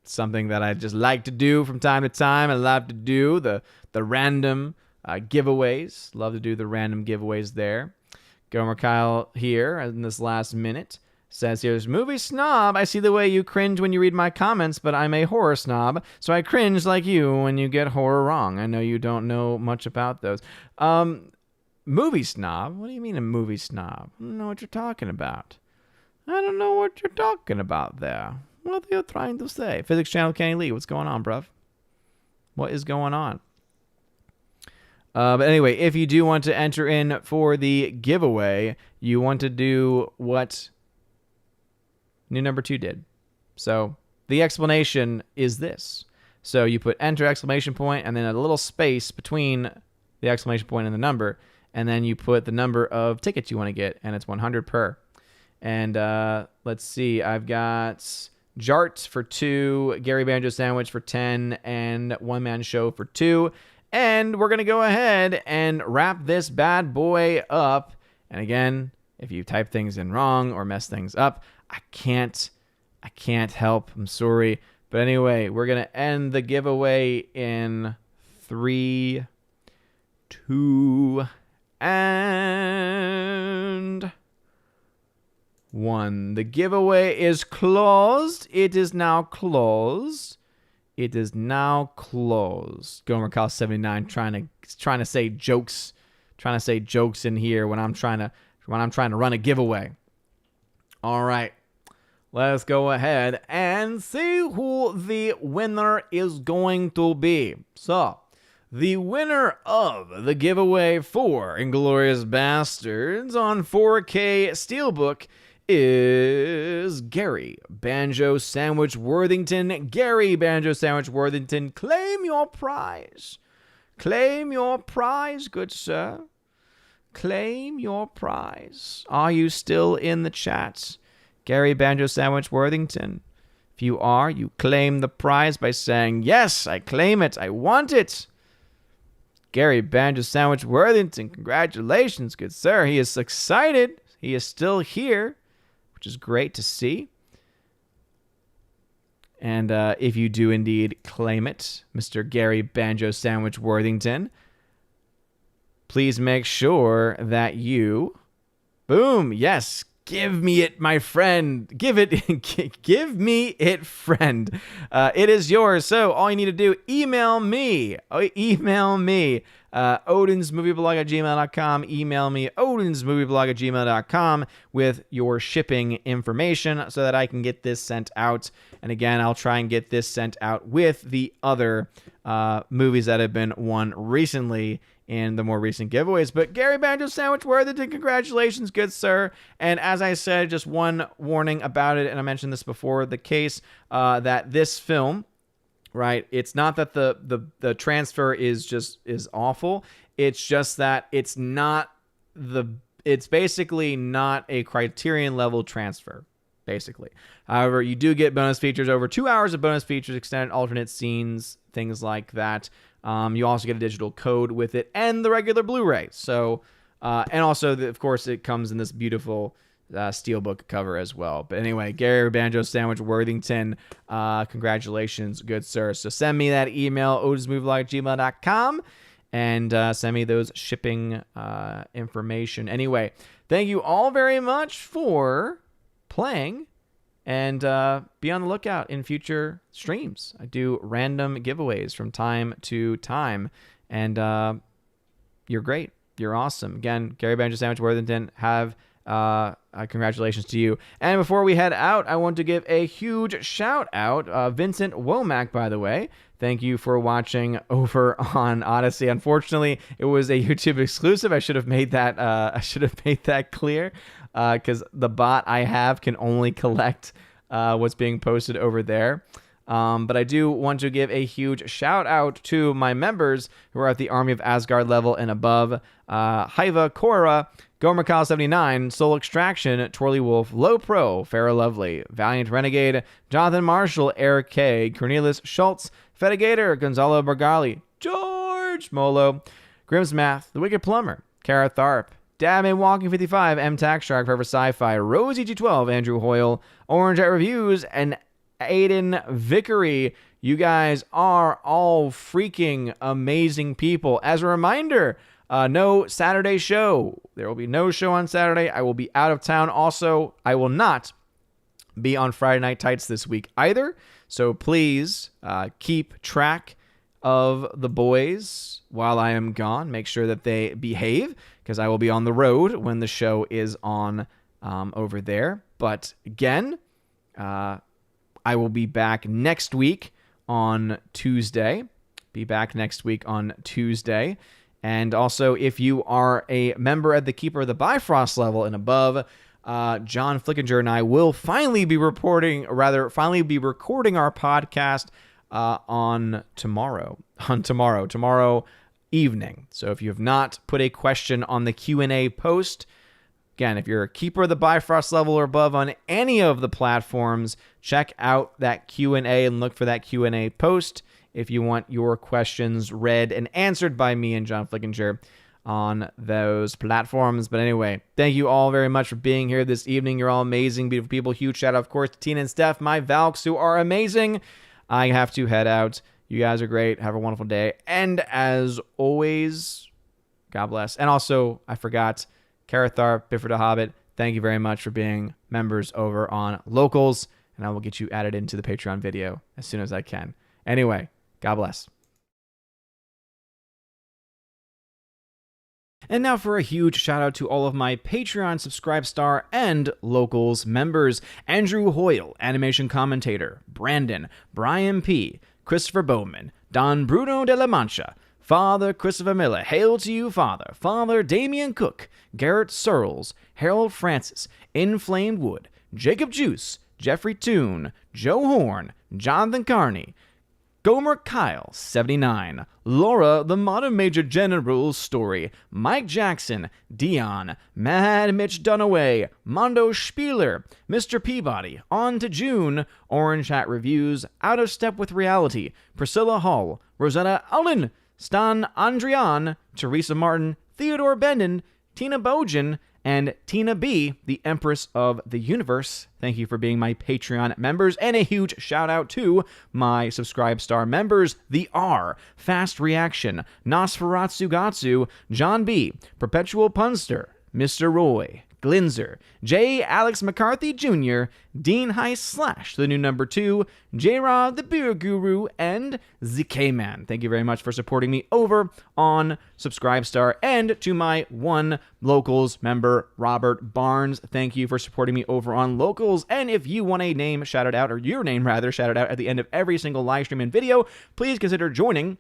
S1: something that I just like to do from time to time. I love to do the random giveaways. Love to do the random giveaways there. Gomer Kyle here in this last minute says here's movie snob. I see the way you cringe when you read my comments, but I'm a horror snob, so I cringe like you when you get horror wrong. I know you don't know much about those. Movie snob? What do you mean a movie snob? I don't know what you're talking about. I don't know what you're talking about there. What are you trying to say? Physics Channel Kenny Lee, what's going on, bruv? What is going on? But anyway, if you do want to enter in for the giveaway, you want to do what new number 2 did. So the explanation is this. So you put enter exclamation point and then a little space between the exclamation point and the number, and then you put the number of tickets you want to get, and it's 100 per. And let's see, I've got Jart for 2, Gary Banjo Sandwich for 10, and One Man Show for 2. And we're going to go ahead and wrap this bad boy up. And again, if you type things in wrong or mess things up, I can't help. I'm sorry. But anyway, we're going to end the giveaway in 3, 2, and 1. The giveaway is closed. It is now closed. It is now closed. Gomer Kyle 79 trying to say jokes, in here when I'm trying to run a giveaway. All right, let's go ahead and see who the winner is going to be. So, the winner of the giveaway for Inglourious Basterds on 4K Steelbook is Gary Banjo Sandwich Worthington. Gary Banjo Sandwich Worthington, claim your prize. Claim your prize, good sir. Claim your prize. Are you still in the chat? Gary Banjo Sandwich Worthington. If you are, you claim the prize by saying, yes, I claim it. I want it. Gary Banjo Sandwich Worthington, congratulations, good sir. He is excited. He is still here, which is great to see. And if you do indeed claim it, Mr. Gary Banjo Sandwich Worthington, please make sure that you, boom, yes, give me it, my friend. Give me it, friend. It is yours. So all you need to do, email me. odinsmovieblog@gmail.com. Email me, odinsmovieblog@gmail.com with your shipping information so that I can get this sent out. And again, I'll try and get this sent out with the other movies that have been won recently in the more recent giveaways. But Gary Banjo Sandwich Worthington, congratulations, good sir. And as I said, just one warning about it, and I mentioned this before, the case that this film, right, it's not that the transfer is awful. It's just that it's basically not a Criterion level transfer, basically. However, you do get bonus features, over 2 hours of bonus features, extended alternate scenes, things like that. You also get a digital code with it and the regular Blu-ray. So, and also, of course, it comes in this beautiful steelbook cover as well. But anyway, Gary Banjo Sandwich Worthington, congratulations, good sir. So send me that email, otismovieblog@gmail.com, and send me those shipping information. Anyway, thank you all very much for playing, and be on the lookout in future streams. I do random giveaways from time to time, and you're great. You're awesome. Again, Gary Banjo Sandwich Worthington, have congratulations to you. And before we head out, I want to give a huge shout out. Vincent Womack, by the way, thank you for watching over on Odyssey. Unfortunately, it was a YouTube exclusive. I should have made that clear, because the bot I have can only collect what's being posted over there. But I do want to give a huge shout out to my members who are at the Army of Asgard level and above. Hiva, Korra, Gomer Kyle 79, Soul Extraction, Twirly Wolf, Low Pro, Farrah Lovely, Valiant Renegade, Jonathan Marshall, Eric K, Cornelius Schultz, Fedigator, Gonzalo Bergali, George Molo, Grimm's Math, The Wicked Plumber, Kara Tharp, Dabman Walking 55, M Tax Shark, Forever Sci-Fi, Rosie G12, Andrew Hoyle, Orange at Reviews, and Aiden Vickery. You guys are all freaking amazing people. As a reminder, no Saturday show. There will be no show on Saturday. I will be out of town. Also, I will not be on Friday Night Tights this week either. So please keep track of the boys while I am gone. Make sure that they behave, because I will be on the road when the show is on over there. But again, I will be back next week on Tuesday. And also, if you are a member at the Keeper of the Bifrost level and above, John Flickinger and I will finally be recording our podcast on tomorrow evening. So if you have not put a question on the Q&A post, again, if you're a Keeper of the Bifrost level or above on any of the platforms, check out that Q&A and look for that Q&A post if you want your questions read and answered by me and John Flickinger on those platforms. But anyway, thank you all very much for being here this evening. You're all amazing, beautiful people. Huge shout out, of course, to Tina and Steph, my Valks, who are amazing. I have to head out. You guys are great. Have a wonderful day. And as always, God bless. And also, I forgot, Kara Tharp, Bifford the Hobbit, thank you very much for being members over on Locals, and I will get you added into the Patreon video as soon as I can. Anyway, God bless. And now for a huge shout out to all of my Patreon Subscribe Star and Locals members: Andrew Hoyle, Animation Commentator, Brandon, Brian P., Christopher Bowman, Don Bruno de la Mancha, Father Christopher Miller, hail to you, Father. Father Damian Cook, Garrett Searles, Harold Francis, Inflamed Wood, Jacob Juice, Jeffrey Toone, Joe Horn, Jonathan Carney, Gomer Kyle, 79, Laura, the Modern Major General's Story, Mike Jackson, Dion, Mad Mitch Dunaway, Mondo Spieler, Mr. Peabody, On to June, Orange Hat Reviews, Out of Step with Reality, Priscilla Hall, Rosetta Allen, Stan Andrian, Teresa Martin, Theodore Benden, Tina Bojan, and Tina B., the Empress of the Universe. Thank you for being my Patreon members. And a huge shout out to my Subscribe Star members: The R, Fast Reaction, Nosferatu Gatsu, John B., Perpetual Punster, Mr. Roy, Glinzer, J. Alex McCarthy Jr., Dean Heiss Slash, the new number 2, J-Rod, the Beer Guru, and ZK-Man. Thank you very much for supporting me over on Subscribestar. And to my one Locals member, Robert Barnes, thank you for supporting me over on Locals. And if you want a name shouted out, or your name rather, shouted out at the end of every single live stream and video, please consider joining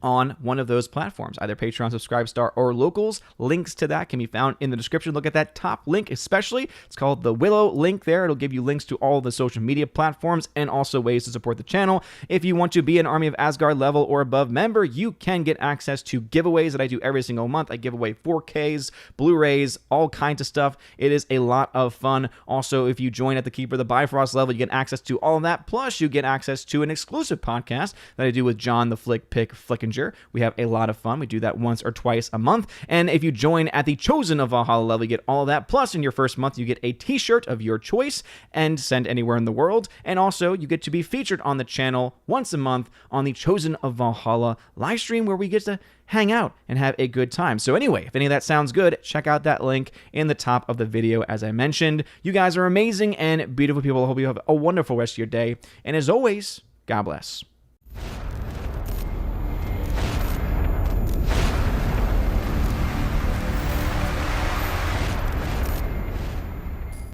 S1: on one of those platforms, either Patreon, Subscribestar, or Locals. Links to that can be found in the description. Look at that top link especially. It's called the Willow link there. It'll give you links to all the social media platforms and also ways to support the channel. If you want to be an Army of Asgard level or above member, you can get access to giveaways that I do every single month. I give away 4Ks, Blu-rays, all kinds of stuff. It is a lot of fun. Also, if you join at the Keeper of the Bifrost level, you get access to all of that. Plus, you get access to an exclusive podcast that I do with John the Flick Pick Flickinger Messenger. We have a lot of fun. We do that once or twice a month. And if you join at the Chosen of Valhalla level, you get all of that. Plus, in your first month, you get a t-shirt of your choice and send anywhere in the world. And also, you get to be featured on the channel once a month on the Chosen of Valhalla live stream, where we get to hang out and have a good time. So anyway, if any of that sounds good, check out that link in the top of the video. As I mentioned, you guys are amazing and beautiful people. I hope you have a wonderful rest of your day. And as always, God bless.